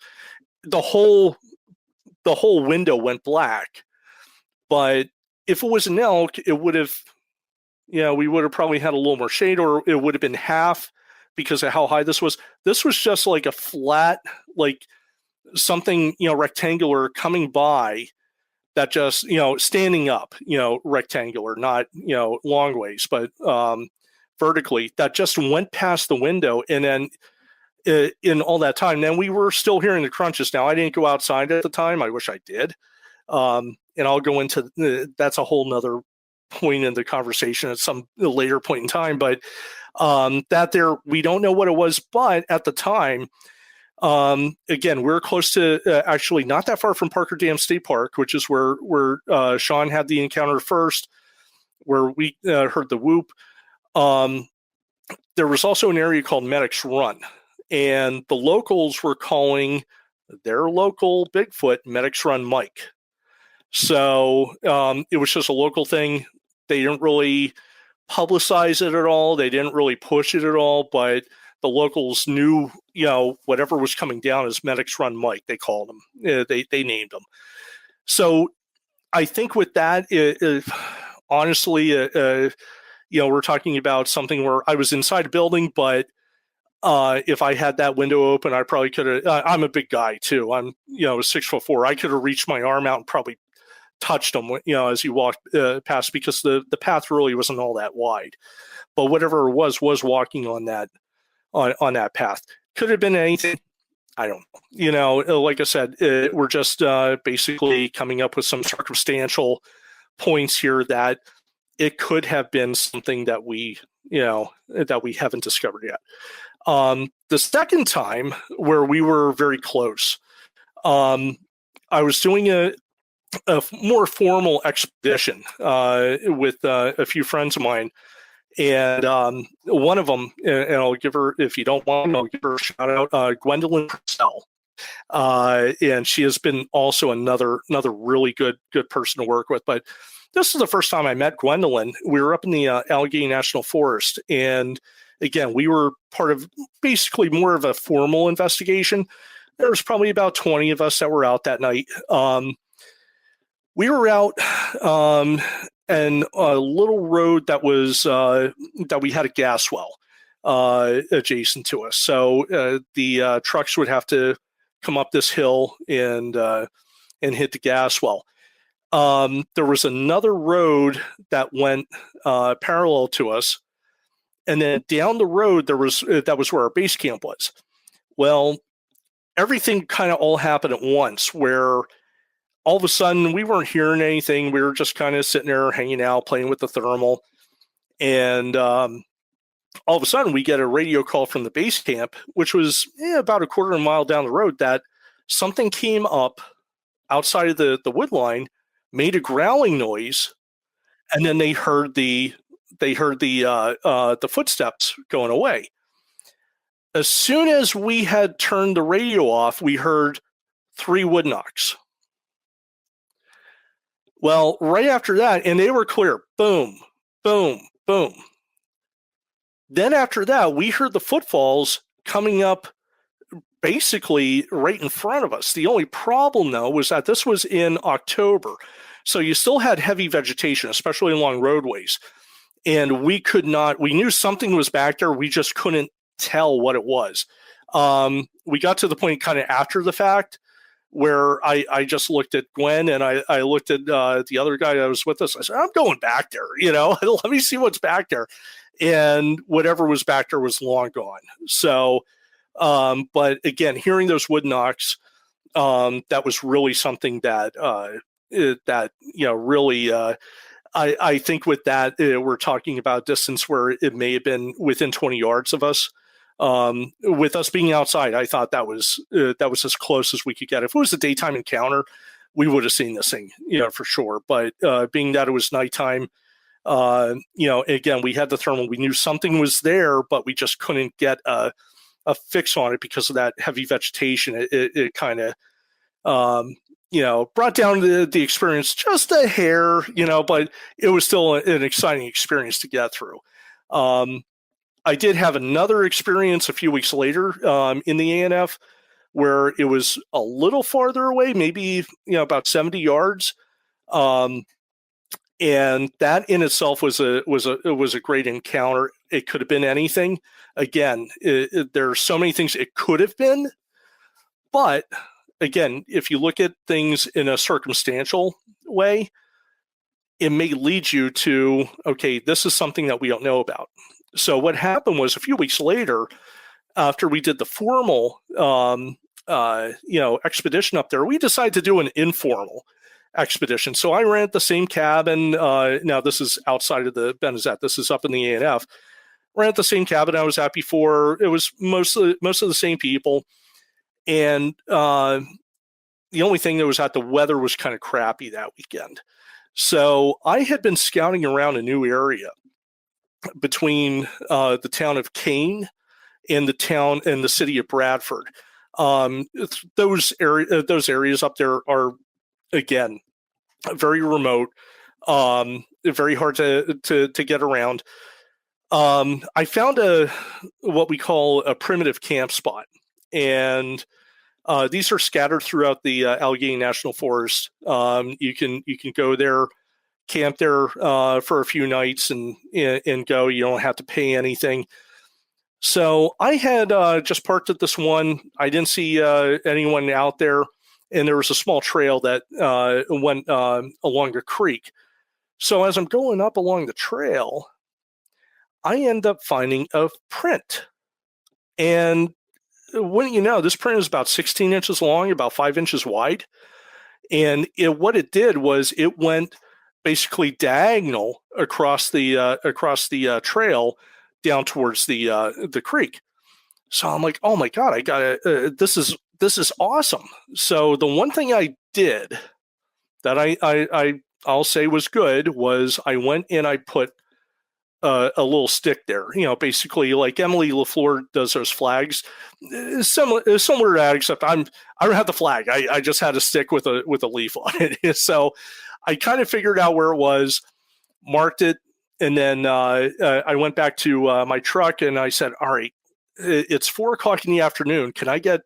the whole window went black. But if it was an elk, it would have, we would have probably had a little more shade, or it would have been half because of how high this was. This was just like a flat, like something, rectangular coming by that just, standing up, rectangular, not, long ways, but vertically, that just went past the window. And then in all that time, then we were still hearing the crunches. Now, I didn't go outside at the time. I wish I did. And I'll go into that's a whole nother point in the conversation at some later point in time. But we don't know what it was. But at the time, again, we're close to actually not that far from Parker Dam State Park, which is where Sean had the encounter first, where we heard the whoop. There was also an area called Medix Run, and the locals were calling their local Bigfoot Medix Run Mike. So it was just a local thing. They didn't really publicize it at all. They didn't really push it at all, but the locals knew, whatever was coming down as Medix Run Mike, they called him. They named him. So I think with that, honestly, we're talking about something where I was inside a building, but if I had that window open, I probably could have. I'm a big guy too. I'm 6'4". I could have reached my arm out and probably touched him, as he walked past, because the path really wasn't all that wide. But whatever it was walking on that on that path. Could have been anything. I don't know. Like I said, we're just basically coming up with some circumstantial points here that it could have been something that we haven't discovered yet. The second time where we were very close, I was doing a more formal expedition with a few friends of mine, and one of them, and I'll give her, if you don't mind, I'll give her a shout out, Gwendolyn Purcell. And she has been also another really good person to work with. But this is the first time I met Gwendolyn. We were up in the Allegheny National Forest, and again, we were part of basically more of a formal investigation. There was probably about 20 of us that were out that night. We were out and a little road that was that we had a gas well adjacent to us. So the trucks would have to come up this hill and hit the gas well. There was another road that went parallel to us, and then down the road that was where our base camp was. Well, everything kind of all happened at once, where all of a sudden we weren't hearing anything. We were just kind of sitting there hanging out, playing with the thermal, and all of a sudden we get a radio call from the base camp, which was about a quarter of a mile down the road, that something came up outside of the wood line, made a growling noise, and then they heard the footsteps going away. As soon as we had turned the radio off, we heard 3 wood knocks. Well, right after that, and they were clear, boom, boom, boom. Then after that, we heard the footfalls coming up basically right in front of us. The only problem, though, was that this was in October. So you still had heavy vegetation, especially along roadways. And we knew something was back there. We just couldn't tell what it was. We got to the point kind of after the fact where I just looked at Gwen and I looked at the other guy that was with us. I said, I'm going back there, let me see what's back there. And whatever was back there was long gone. So, but again, hearing those wood knocks, that was really something that really, I think with that, we're talking about distance where it may have been within 20 yards of us. With us being outside, I thought that was as close as we could get. If it was a daytime encounter, we would have seen this thing, for sure. But being that it was nighttime, again, we had the thermal. We knew something was there, but we just couldn't get a fix on it because of that heavy vegetation. It kind of, brought down the experience just a hair, but it was still an exciting experience to get through. I did have another experience a few weeks later in the ANF where it was a little farther away, maybe about 70 yards, and that in itself was a great encounter. It could have been anything. Again, there are so many things it could have been, but again, if you look at things in a circumstantial way, it may lead you to, okay, this is something that we don't know about. So what happened was a few weeks later, after we did the formal, expedition up there, we decided to do an informal expedition. So I ran at the same cabin. Now this is outside of the Benazet. This is up in the ANF. Ran at the same cabin I was at before. It was most of the same people. And the only thing that was the weather was kind of crappy that weekend. So I had been scouting around a new area between the town of Kane and the city of Bradford. Those areas up there are, again, very remote, very hard to get around. I found what we call a primitive camp spot, and these are scattered throughout the Allegheny National Forest. You can go there, camp there for a few nights, and go. You don't have to pay anything. So I had just parked at this one. I didn't see anyone out there, and there was a small trail that went along the creek. So as I'm going up along the trail, I end up finding a print. And wouldn't you know, this print is about 16 inches long, about 5 inches wide. And what it did was it went basically diagonal across the trail down towards the creek. So I'm like, oh my God, I gotta, this is awesome. So the one thing I did that I'll say was good was I went and I put a little stick there, basically like Emily LaFleur does those flags, similar to that, except I don't have the flag. I just had a stick with a leaf on it. So I kind of figured out where it was, marked it, and then I went back to my truck and I said, all right, it's 4:00 in the afternoon. Can I get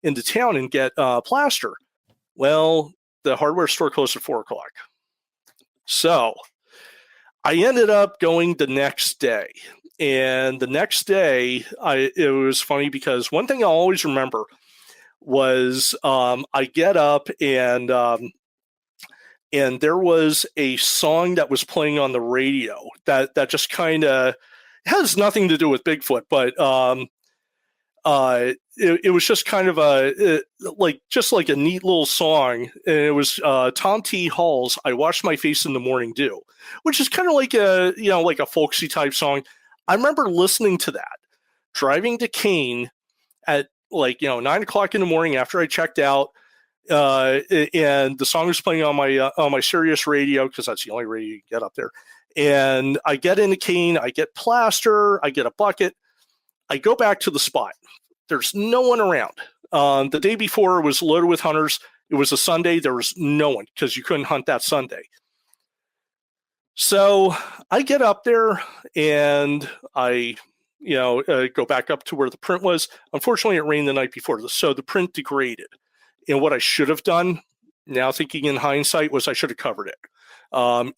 into town and get plaster? Well, the hardware store closed at 4:00. So I ended up going the next day. And the next day, it was funny because one thing I'll always remember was I get up and there was a song that was playing on the radio that just kind of has nothing to do with Bigfoot, but it was just kind of just like a neat little song. And it was Tom T. Hall's "I Wash My Face in the Morning Dew," which is kind of like like a folksy type song. I remember listening to that driving to Kane at 9:00 in the morning after I checked out, and the song was playing on my Sirius radio, because that's the only radio you can get up there. And I get into Kane, I get plaster, I get a bucket, I go back to the spot. There's no one around. The day before was loaded with hunters. It was a Sunday. There was no one because you couldn't hunt that Sunday. So I get up there and I, go back up to where the print was. Unfortunately, it rained the night before, so the print degraded. And what I should have done, now thinking in hindsight, was I should have covered it.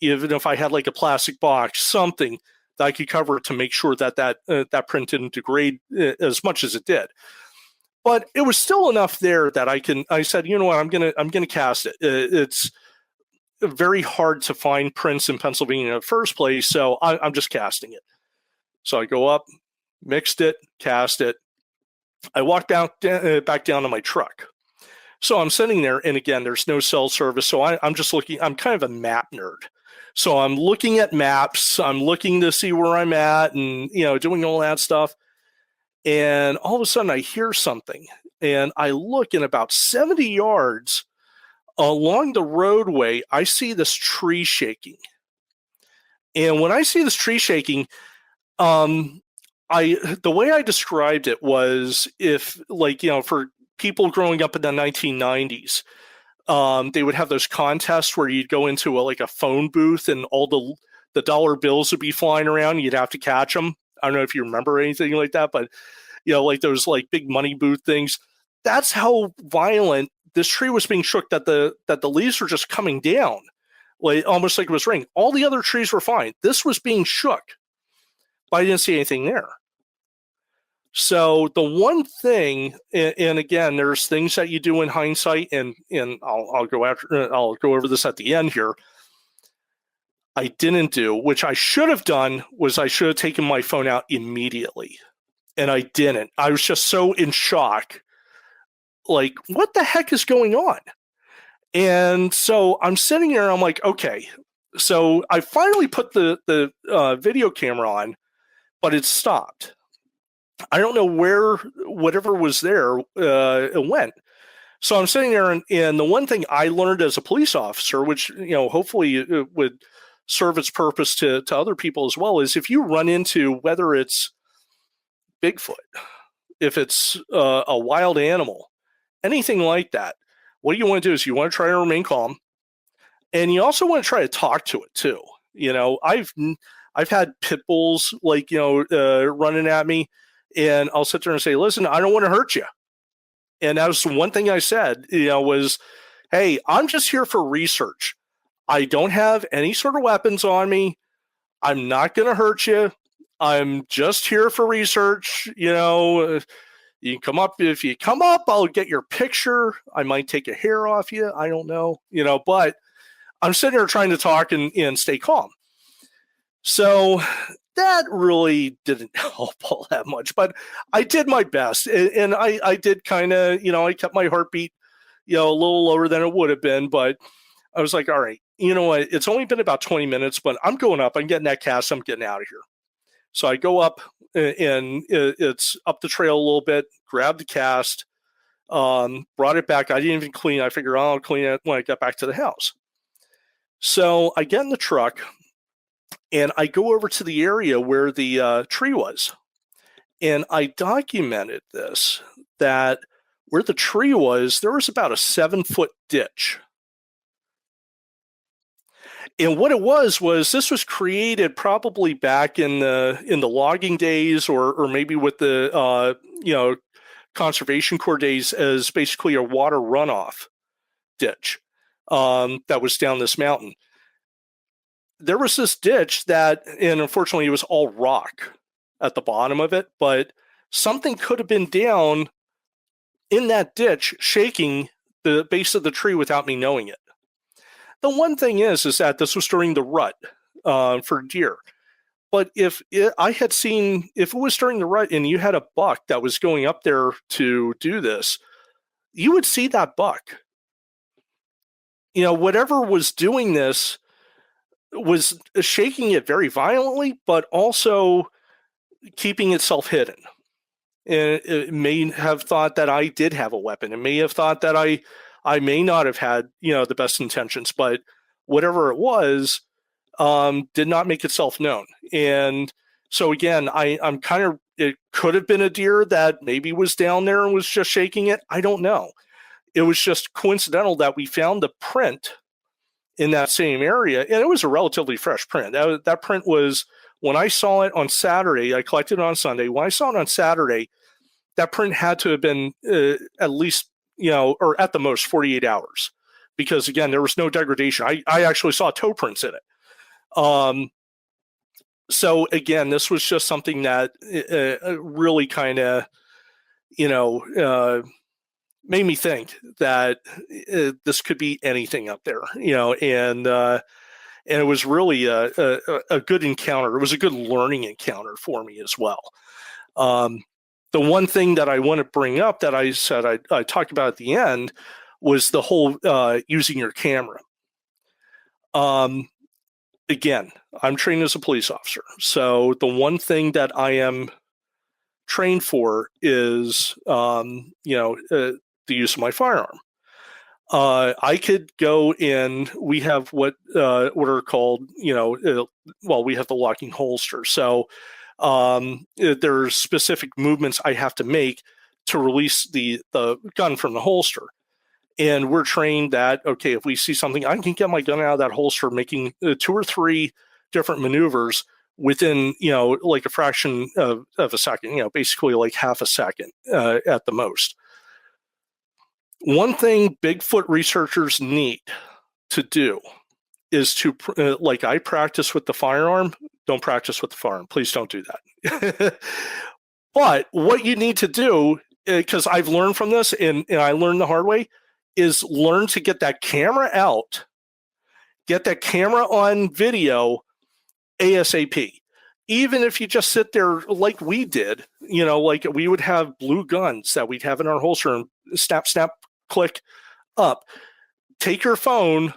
Even if I had like a plastic box, something that I could cover it to make sure that print didn't degrade as much as it did. But it was still enough there that I said, you know what, I'm gonna cast it. It's very hard to find prints in Pennsylvania in the first place, so I'm just casting it. So I go up, mixed it, cast it. I walked back down to my truck. So I'm sitting there, and again, there's no cell service, so I'm just looking. I'm kind of a map nerd. So I'm looking at maps. I'm looking to see where I'm at and, doing all that stuff. And all of a sudden I hear something, and I look, in about 70 yards along the roadway, I see this tree shaking. And when I see this tree shaking, the way I described it was, if for people growing up in the 1990s, they would have those contests where you'd go into a phone booth and all the dollar bills would be flying around. You'd have to catch them. I don't know if you remember anything like that, but those big money booth things. That's how violent this tree was being shook, that the leaves were just coming down, almost like it was raining. All the other trees were fine. This was being shook, but I didn't see anything there. So the one thing, and again, there's things that you do in hindsight, and I'll go over this at the end here. I didn't do, which I should have done, was I should have taken my phone out immediately, and I didn't. I was just so in shock, what the heck is going on? And so I'm sitting there, and I'm like, okay. So I finally put the video camera on, but it stopped. I don't know where whatever was there it went. So I'm sitting there, and the one thing I learned as a police officer, which hopefully it would serve its purpose to other people as well, is if you run into, whether it's Bigfoot, if it's a wild animal, anything like that, what you want to do is you want to try to remain calm, and you also want to try to talk to it too. I've had pit bulls running at me. And I'll sit there and say, listen, I don't want to hurt you. And that was one thing I said, was, hey, I'm just here for research. I don't have any sort of weapons on me. I'm not going to hurt you. I'm just here for research. You can come up. If you come up, I'll get your picture. I might take a hair off you. I don't know, but I'm sitting here trying to talk and stay calm. So that really didn't help all that much, but I did my best. And I did kind of, I kept my heartbeat, a little lower than it would have been, but I was like, all right, you know what? It's only been about 20 minutes, but I'm going up. I'm getting that cast. I'm getting out of here. So I go up, and it's up the trail a little bit, grabbed the cast, brought it back. I didn't even clean. I figured I'll clean it when I get back to the house. So I get in the truck, and I go over to the area where the tree was. And I documented this, that where the tree was, there was about a 7-foot ditch. And what it was this was created probably back in the logging days, or maybe with the Conservation Corps days, as basically a water runoff ditch. that was down this mountain. There was this ditch that, and unfortunately it was all rock at the bottom of it, but something could have been down in that ditch shaking the base of the tree without me knowing it. The one thing is that this was during the rut for deer. But if it was during the rut and you had a buck that was going up there to do this, you would see that buck. Whatever was doing this was shaking it very violently, but also keeping itself hidden. And it may have thought that I did have a weapon. It may have thought that I may not have had, the best intentions, but whatever it was, did not make itself known. And so again, I'm kind of, it could have been a deer that maybe was down there and was just shaking it. I don't know. It was just coincidental that we found the print in that same area, and it was a relatively fresh print. That print was, when I saw it on Saturday, I collected it on Sunday. When I saw it on Saturday, that print had to have been at least, or at the most 48 hours, because again, there was no degradation. I actually saw toe prints in it. So again, this was just something that really kind of, made me think that this could be anything up there, and it was really a good encounter. It was a good learning encounter for me as well. The one thing that I want to bring up that I said I talked about at the end was the whole using your camera. Again, I'm trained as a police officer, so the one thing that I am trained for is the use of my firearm. I could go in. We have what are called, we have the locking holster. So there's specific movements I have to make to release the gun from the holster. And we're trained that, okay, if we see something, I can get my gun out of that holster, making 2 or 3 different maneuvers within, like a fraction of a second, basically like half a second at the most. One thing Bigfoot researchers need to do is to, like I practice with the firearm, don't practice with the firearm. Please don't do that. But what you need to do, because I've learned from this and I learned the hard way, is learn to get that camera out, get that camera on video ASAP. Even if you just sit there like we did, like we would have blue guns that we'd have in our holster and snap, snap, click up. Take your phone,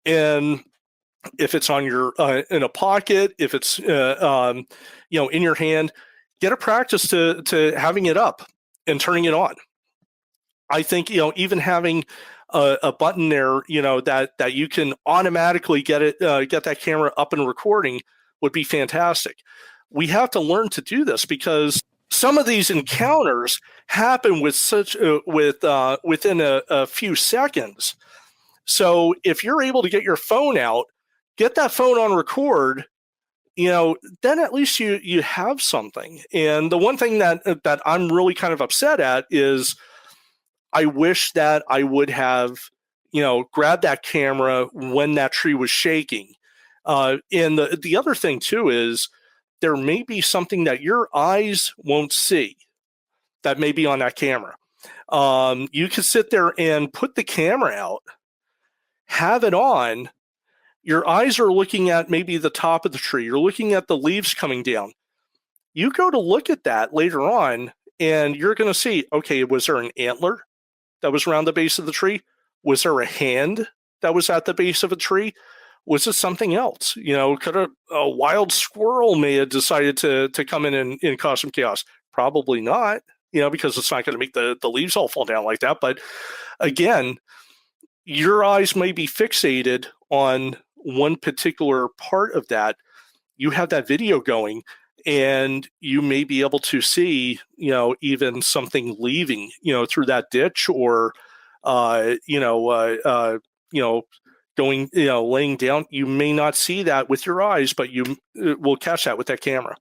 and if it's on your in a pocket, if it's in your hand, get a practice to having it up and turning it on. I think even having a button there, that you can automatically get that camera up and recording would be fantastic. We have to learn to do this because some of these encounters happen within a few seconds. So if you're able to get your phone out, get that phone on record, then at least you have something. And the one thing that I'm really kind of upset at is I wish that I would have, grabbed that camera when that tree was shaking. And the other thing too is there may be something that your eyes won't see that may be on that camera. You can sit there and put the camera out, have it on. Your eyes are looking at maybe the top of the tree. You're looking at the leaves coming down. You go to look at that later on, and you're going to see, okay, was there an antler that was around the base of the tree? Was there a hand that was at the base of a tree? Was it something else? Could a wild squirrel may have decided to come in and cause some chaos? Probably not, because it's not going to make the leaves all fall down like that. But again, your eyes may be fixated on one particular part of that. You have that video going, and you may be able to see, even something leaving, through that ditch, or, going, laying down. You may not see that with your eyes, but you will catch that with that camera.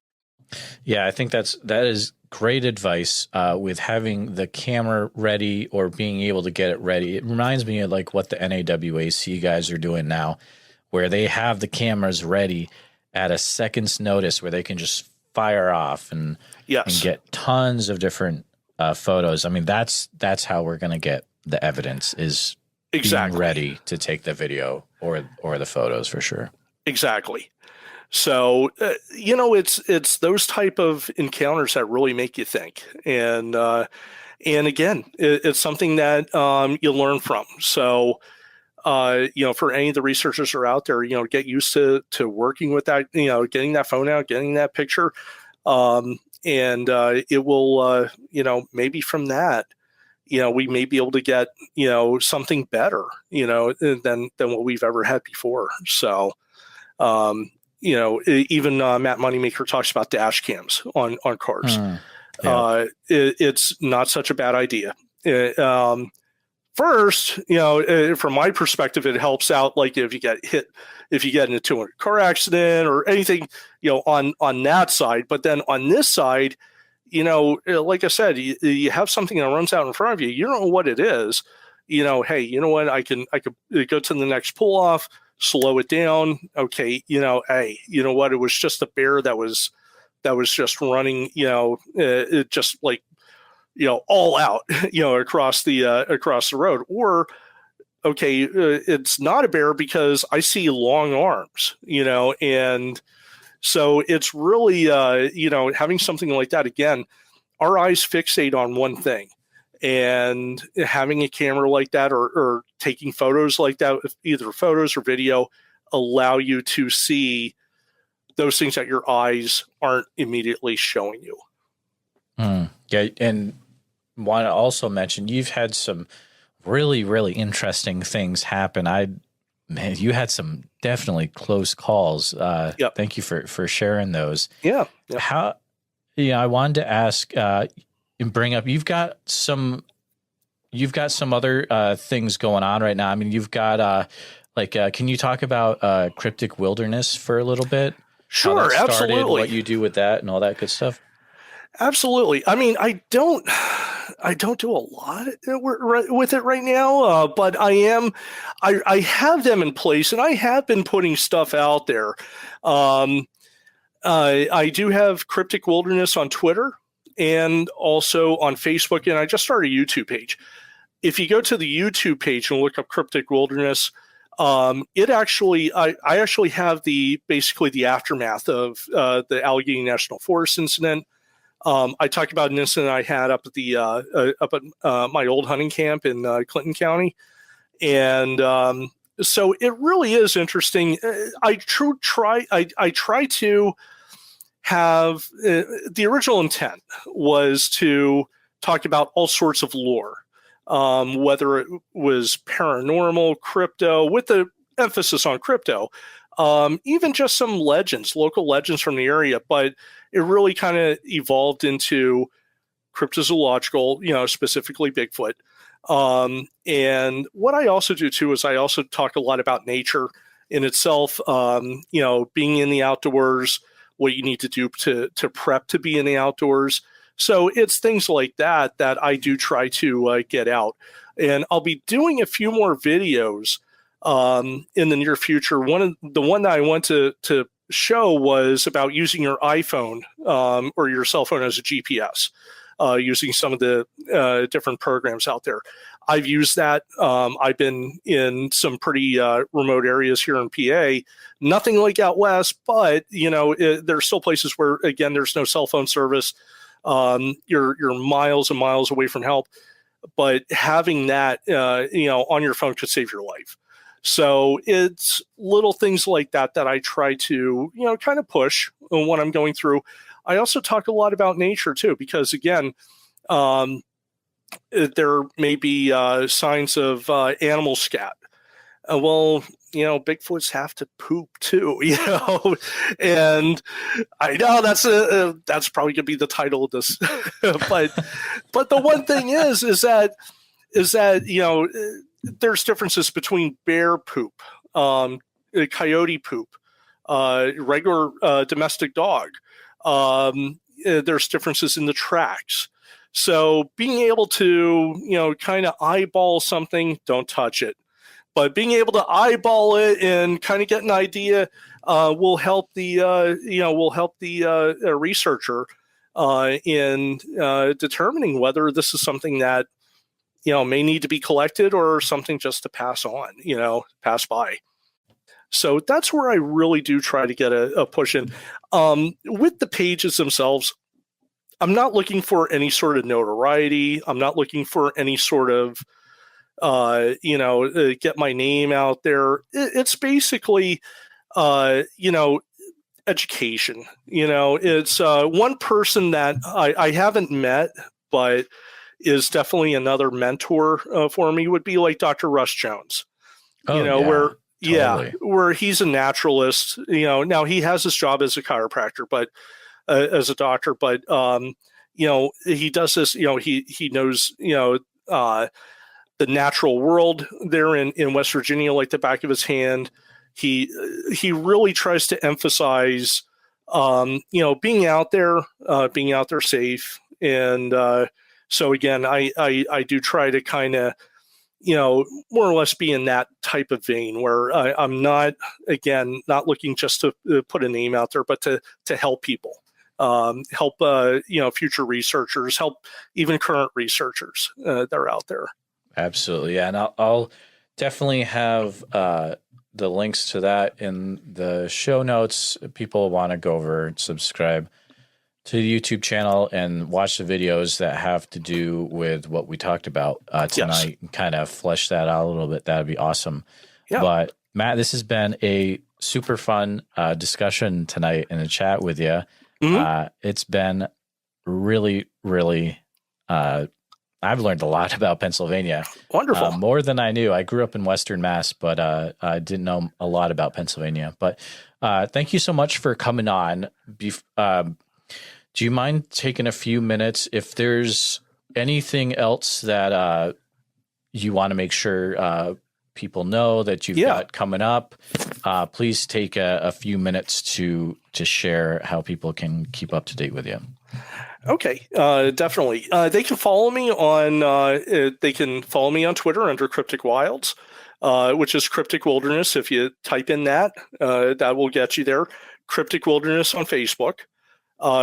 Yeah, I think that is great advice with having the camera ready or being able to get it ready. It reminds me of like what the NAWAC guys are doing now, where they have the cameras ready at a second's notice where they can just fire off and get tons of different photos. I mean, that's how we're going to get the evidence, is being ready to take the video or the photos for sure. Exactly. So, it's those type of encounters that really make you think. And again, it's something that you learn from. So, for any of the researchers that are out there, get used to working with that, getting that phone out, getting that picture. And it will, maybe from that, we may be able to get, something better, than what we've ever had before. So, even Matt Moneymaker talks about dash cams on cars. It's not such a bad idea. First, from my perspective, it helps out. Like if you get into a car accident or anything, on that side. But then on this side, like I said, you have something that runs out in front of you. You don't know what it is. Hey, you know what? I could go to the next pull off, slow it down. Okay, hey, you know what? It was just a bear that was just running. It just like, all out, across the road. Or, okay, it's not a bear because I see long arms, and so it's really, having something like that. Again, our eyes fixate on one thing, and having a camera like that or taking photos like that, either photos or video, allow you to see those things that your eyes aren't immediately showing you. Yeah, and want to also mention, you've had some really, really interesting things happen. You had some definitely close calls. Thank you for sharing those. Yeah. I wanted to ask and bring up, you've got some other things going on right now. I mean, you've got can you talk about Cryptic Wilderness for a little bit? Sure, absolutely. What you do with that and all that good stuff. Absolutely. I mean, I don't do a lot with it right now, but I have them in place, and I have been putting stuff out there. I do have Cryptic Wilderness on Twitter and also on Facebook, and I just started a YouTube page. If you go to the YouTube page and look up Cryptic Wilderness, I actually have basically the aftermath of the Allegheny National Forest incident. I talked about an incident I had up at my old hunting camp in Clinton County, and so it really is interesting. I try to have the original intent was to talk about all sorts of lore, whether it was paranormal, crypto, with the emphasis on crypto, even just some legends, local legends from the area, but it really kind of evolved into cryptozoological, specifically Bigfoot. And what I also do too is I also talk a lot about nature in itself, being in the outdoors, what you need to do to prep to be in the outdoors. So it's things like that I do try to get out. And I'll be doing a few more videos in the near future. The one that I want to show was about using your iPhone or your cell phone as a GPS, using some of the different programs out there. I've used that. I've been in some pretty remote areas here in PA, nothing like out west, but there's still places where, again, there's no cell phone service. You're miles and miles away from help, but having that on your phone could save your life. So it's little things like that I try to, kind of push when I'm going through. I also talk a lot about nature too, because again, there may be signs of animal scat. Bigfoots have to poop too, and I know that's probably gonna be the title of this, but the one thing is that there's differences between bear poop, coyote poop, regular domestic dog. There's differences in the tracks. So being able to, kind of eyeball something, don't touch it. But being able to eyeball it and kind of get an idea will help the researcher in determining whether this is something that may need to be collected or something just to pass on, pass by. So that's where I really do try to get a push in. With the pages themselves, I'm not looking for any sort of notoriety. I'm not looking for any sort of get my name out there. It's basically, education. It's one person that I haven't met, but is definitely another mentor for me would be like Dr. Russ Jones. Where he's a naturalist. Now he has his job as a chiropractor, but as a doctor, but he does this. He knows the natural world there in West Virginia like the back of his hand. He really tries to emphasize, being out there safe. And so again, I do try to kind of, more or less be in that type of vein where I'm not looking just to put a name out there, but to help people, help future researchers, help even current researchers that are out there. Absolutely. Yeah. And I'll definitely have the links to that in the show notes. People want to go over and subscribe to the YouTube channel and watch the videos that have to do with what we talked about tonight. Yes. And kind of flesh that out a little bit. That'd be awesome. Yeah. But Matt, this has been a super fun discussion tonight in the chat with you. Mm-hmm. It's been really, really, I've learned a lot about Pennsylvania. Wonderful. More than I knew. I grew up in Western Mass, but I didn't know a lot about Pennsylvania. But thank you so much for coming on. Do you mind taking a few minutes? If there's anything else that you want to make sure people know that you've got coming up, please take a few minutes to share how people can keep up to date with you. Okay, definitely. They can follow me on Twitter under Cryptic Wilds, which is Cryptic Wilderness. If you type in that will get you there. Cryptic Wilderness on Facebook,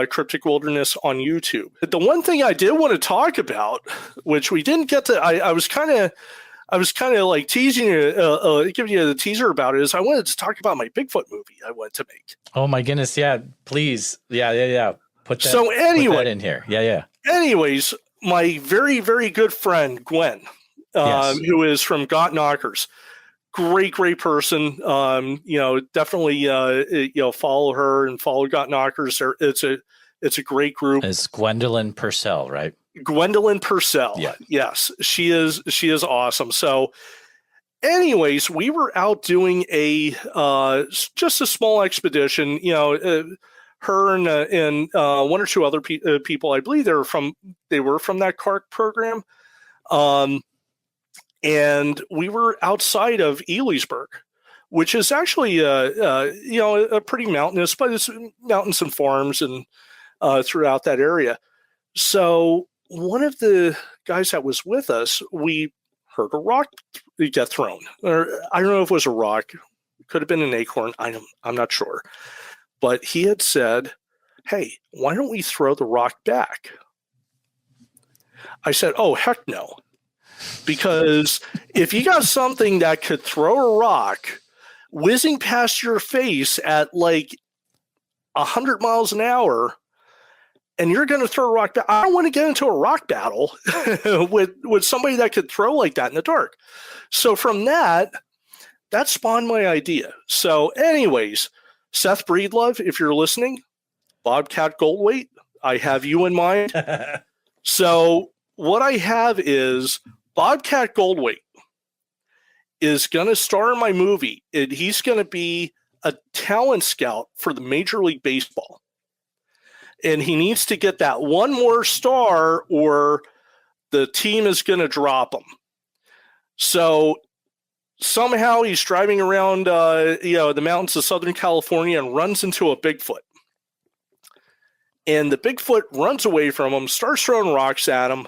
Cryptic Wilderness on YouTube. The one thing I did want to talk about, which we didn't get to, I was kind of like teasing you, giving you the teaser about it, is I wanted to talk about my Bigfoot movie I wanted to make. Oh my goodness. Yeah, please. Yeah. Put that in here. Yeah. Anyways, my very, very good friend, Gwen, who is from Got Knockers, great person. Definitely, follow her and follow Got Knockers. It's a great group. It's Gwendolyn Purcell, right? Gwendolyn Purcell. Yeah. Yes, she is awesome. So anyways, we were out doing just a small expedition, her and one or two other people, I believe they were from that CARC program. And we were outside of Elysburg, which is actually, a pretty mountainous, but it's mountains and farms and throughout that area. So one of the guys that was with us, we heard a rock get thrown. Or I don't know if it was a rock. It could have been an acorn. I'm not sure. But he had said, "Hey, why don't we throw the rock back?" I said, "Oh, heck no. Because if you got something that could throw a rock whizzing past your face at like 100 miles an hour, and you're going to throw a rock back, I don't want to get into a rock battle with somebody that could throw like that in the dark." So from that spawned my idea. So anyways, Seth Breedlove, if you're listening, Bobcat Goldweight, I have you in mind. So what I have is Bobcat Goldweight is going to star in my movie. He's going to be a talent scout for the Major League Baseball. And he needs to get that one more star or the team is going to drop him. So somehow he's driving around, the mountains of Southern California and runs into a Bigfoot. And the Bigfoot runs away from him, starts throwing rocks at him.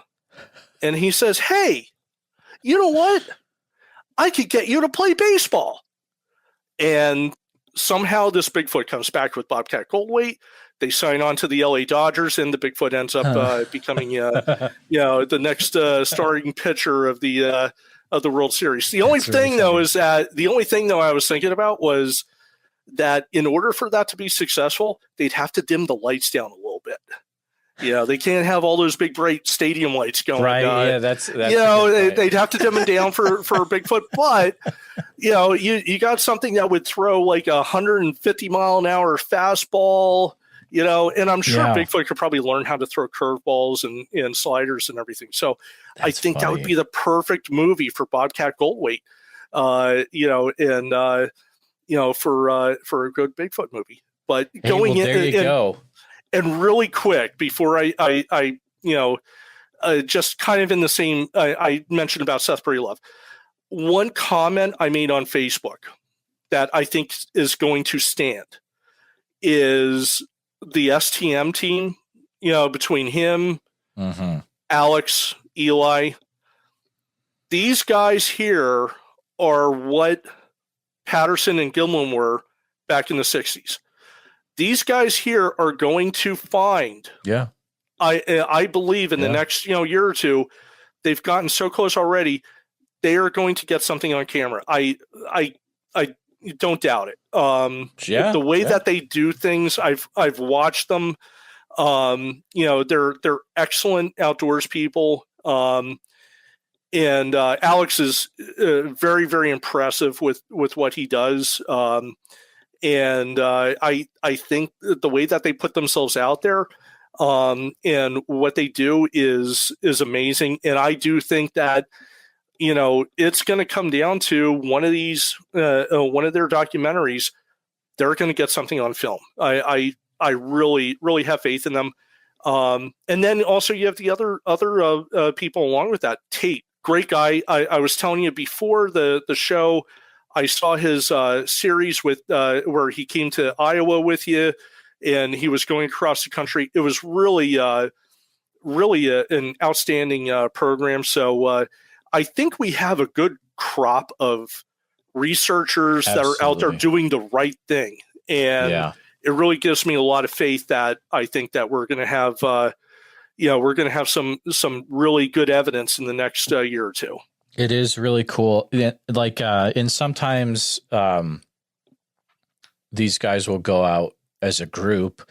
And he says, hey, you know what? I could get you to play baseball. And somehow this Bigfoot comes back with Bobcat Goldthwait. They sign on to the LA Dodgers, and the Bigfoot ends up becoming, the next starting pitcher of the World Series. The only thing though I was thinking about was that in order for that to be successful, they'd have to dim the lights down a little bit. They can't have all those big bright stadium lights going. Right? That's they'd have to dim them down for Bigfoot, but you got something that would throw like 150 mile an hour fastball. And I'm sure Bigfoot could probably learn how to throw curveballs and sliders and everything. So I think that would be the perfect movie for Bobcat Goldthwait, for a good Bigfoot movie. But go. And really quick before I just kind of in the same, I mentioned about Seth Breedlove. One comment I made on Facebook that I think is going to stand is the STM team, between him, Alex, Eli. These guys here are what Patterson and Gilman were back in the 60s. These guys here are going to find, I believe in the next year or two, they've gotten so close already, they are going to get something on camera. I don't doubt it. The way that they do things, I've watched them. They're excellent outdoors people. And Alex is very, very impressive with what he does. And I think the way that they put themselves out there and what they do is amazing. And I do think that it's going to come down to one of these, one of their documentaries. They're going to get something on film. I really, really have faith in them. And then also you have the other people along with that. Tate, great guy. I was telling you before the show, I saw his series with where he came to Iowa with you, and he was going across the country. It was really, really an outstanding program. So I think we have a good crop of researchers that are out there doing the right thing. And it really gives me a lot of faith that I think that we're going to have, we're going to have some really good evidence in the next year or two. It is really cool. Like, and sometimes these guys will go out as a group.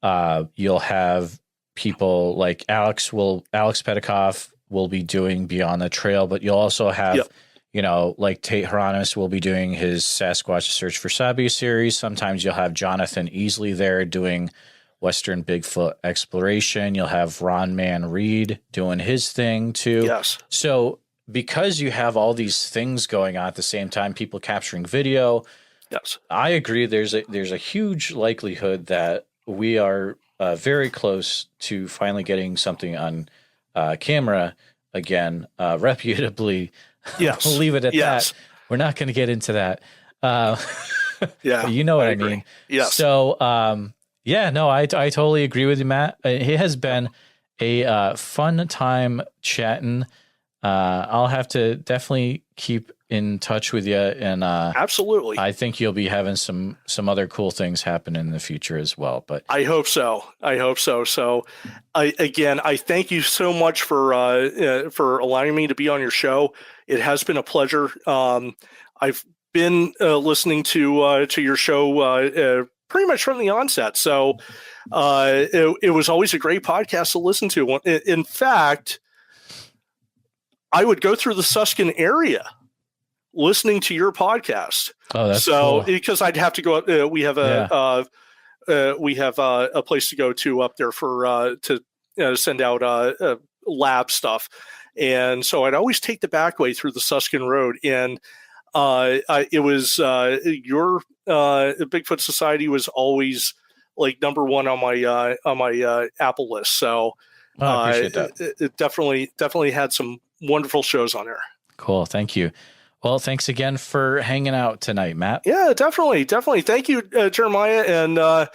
You'll have people like Alex Petikoff will be doing Beyond the Trail, but you'll also have, like Tate Hieronymus will be doing his Sasquatch Search for Sabi series. Sometimes you'll have Jonathan Easley there doing Western Bigfoot Exploration. You'll have Ron Man Reed doing his thing too. Yes. So because you have all these things going on at the same time, people capturing video. Yes. I agree. There's a huge likelihood that we are very close to finally getting something on camera again, reputably. Yes. We'll leave it at that. We're not going to get into that. You know what I mean? Yes. So, I totally agree with you, Matt. It has been a fun time chatting. I'll have to definitely keep in touch with you, and absolutely, I think you'll be having some other cool things happen in the future as well. But I hope so. So, I thank you so much for allowing me to be on your show. It has been a pleasure. I've been listening to your show pretty much from the onset. So, it was always a great podcast to listen to. In fact, I would go through the Suscon area listening to your podcast. Oh, that's cool. Because I'd have to go. We have a place to go to up there for to send out lab stuff, and so I'd always take the back way through the Suscon Road, and it was your Bigfoot Society was always like number one on my Apple list. So I appreciate that. It definitely had some wonderful shows on there. Cool. Thank you. Well, thanks again for hanging out tonight, Matt. Yeah, definitely. Thank you, Jeremiah.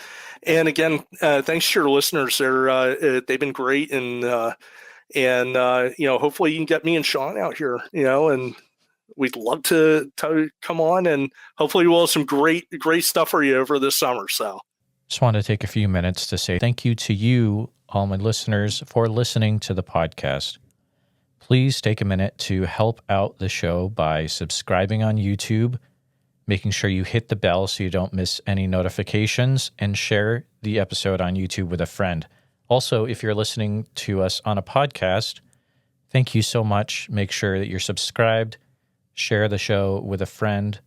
And again, thanks to your listeners. They've been great, and hopefully you can get me and Sean out here, and we'd love to come on, and hopefully we'll have some great stuff for you over this summer. So just want to take a few minutes to say thank you to you, all my listeners, for listening to the podcast. Please take a minute to help out the show by subscribing on YouTube, making sure you hit the bell so you don't miss any notifications, and share the episode on YouTube with a friend. Also, if you're listening to us on a podcast, thank you so much. Make sure that you're subscribed, share the show with a friend.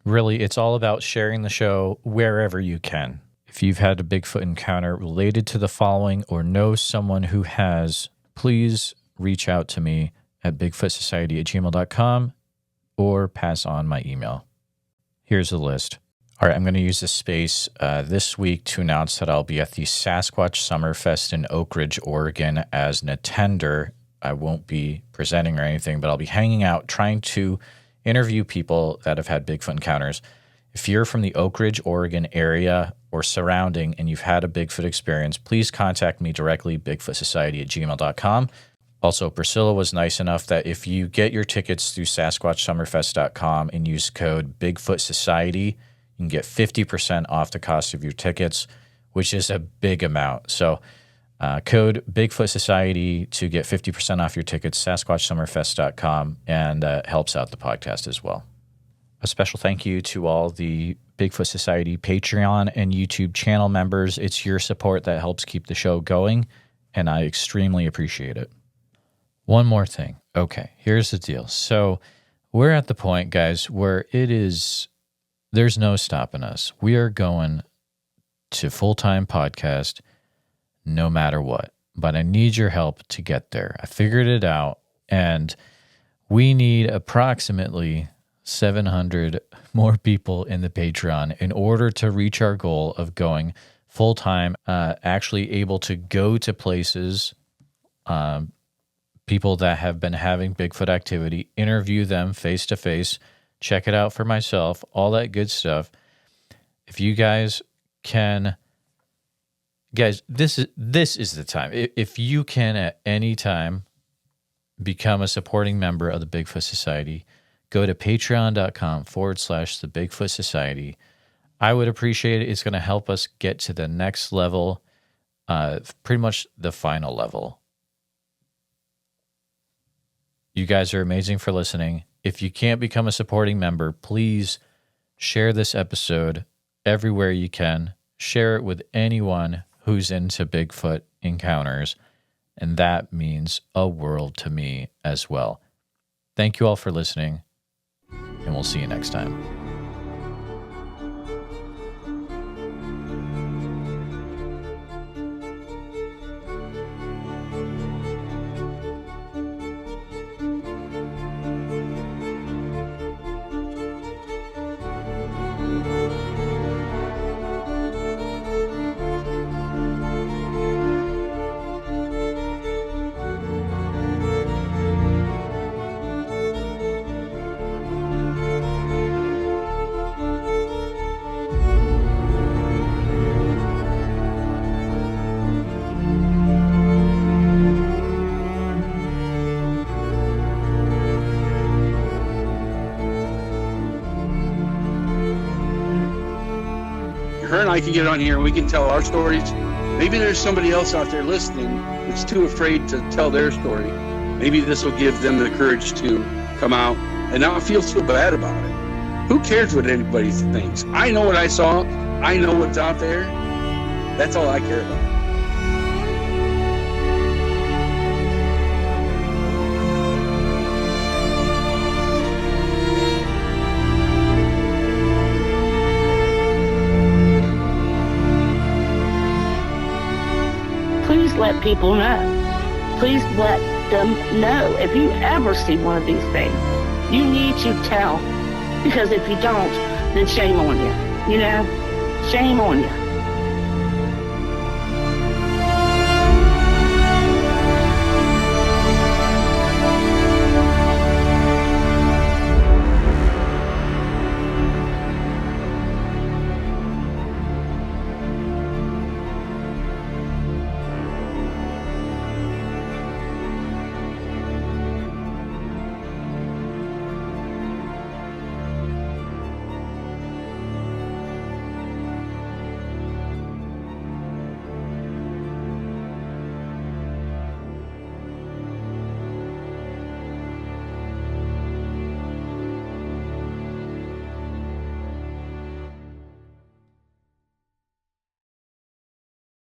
Really, it's all about sharing the show wherever you can. If you've had a Bigfoot encounter related to the following or know someone who has, please reach out to me at bigfootsociety@gmail.com or pass on my email. Here's the list. All right, I'm going to use this space this week to announce that I'll be at the Sasquatch Summerfest in Oak Ridge, Oregon as an attender. I won't be presenting or anything, but I'll be hanging out, trying to interview people that have had Bigfoot encounters. If you're from the Oak Ridge, Oregon area or surrounding and you've had a Bigfoot experience, please contact me directly, bigfootsociety@gmail.com. Also, Priscilla was nice enough that if you get your tickets through SasquatchSummerfest.com and use code Bigfoot Society, you can get 50% off the cost of your tickets, which is a big amount. So code Bigfoot Society to get 50% off your tickets, SasquatchSummerfest.com, and helps out the podcast as well. A special thank you to all the Bigfoot Society Patreon and YouTube channel members. It's your support that helps keep the show going, and I extremely appreciate it. One more thing. Okay, here's the deal. So we're at the point, guys, where there's no stopping us. We are going to full-time podcast no matter what. But I need your help to get there. I figured it out, and we need approximately 700 more people in the Patreon in order to reach our goal of going full-time, actually able to go to places, people that have been having Bigfoot activity, interview them face-to-face, check it out for myself, all that good stuff. If you guys can, guys, this is the time. If you can at any time become a supporting member of the Bigfoot Society, go to patreon.com/the Bigfoot Society. I would appreciate it. It's going to help us get to the next level, pretty much the final level. You guys are amazing for listening. If you can't become a supporting member, please share this episode everywhere you can. Share it with anyone who's into Bigfoot encounters, and that means a world to me as well. Thank you all for listening, and we'll see you next time. Her and I can get on here and we can tell our stories. Maybe there's somebody else out there listening that's too afraid to tell their story. Maybe this will give them the courage to come out and not feel so bad about it. Who cares what anybody thinks? I know what I saw. I know what's out there. That's all I care about. Please let people know. Please let them know. If you ever see one of these things, you need to tell. Because if you don't, then shame on you. You know? Shame on you.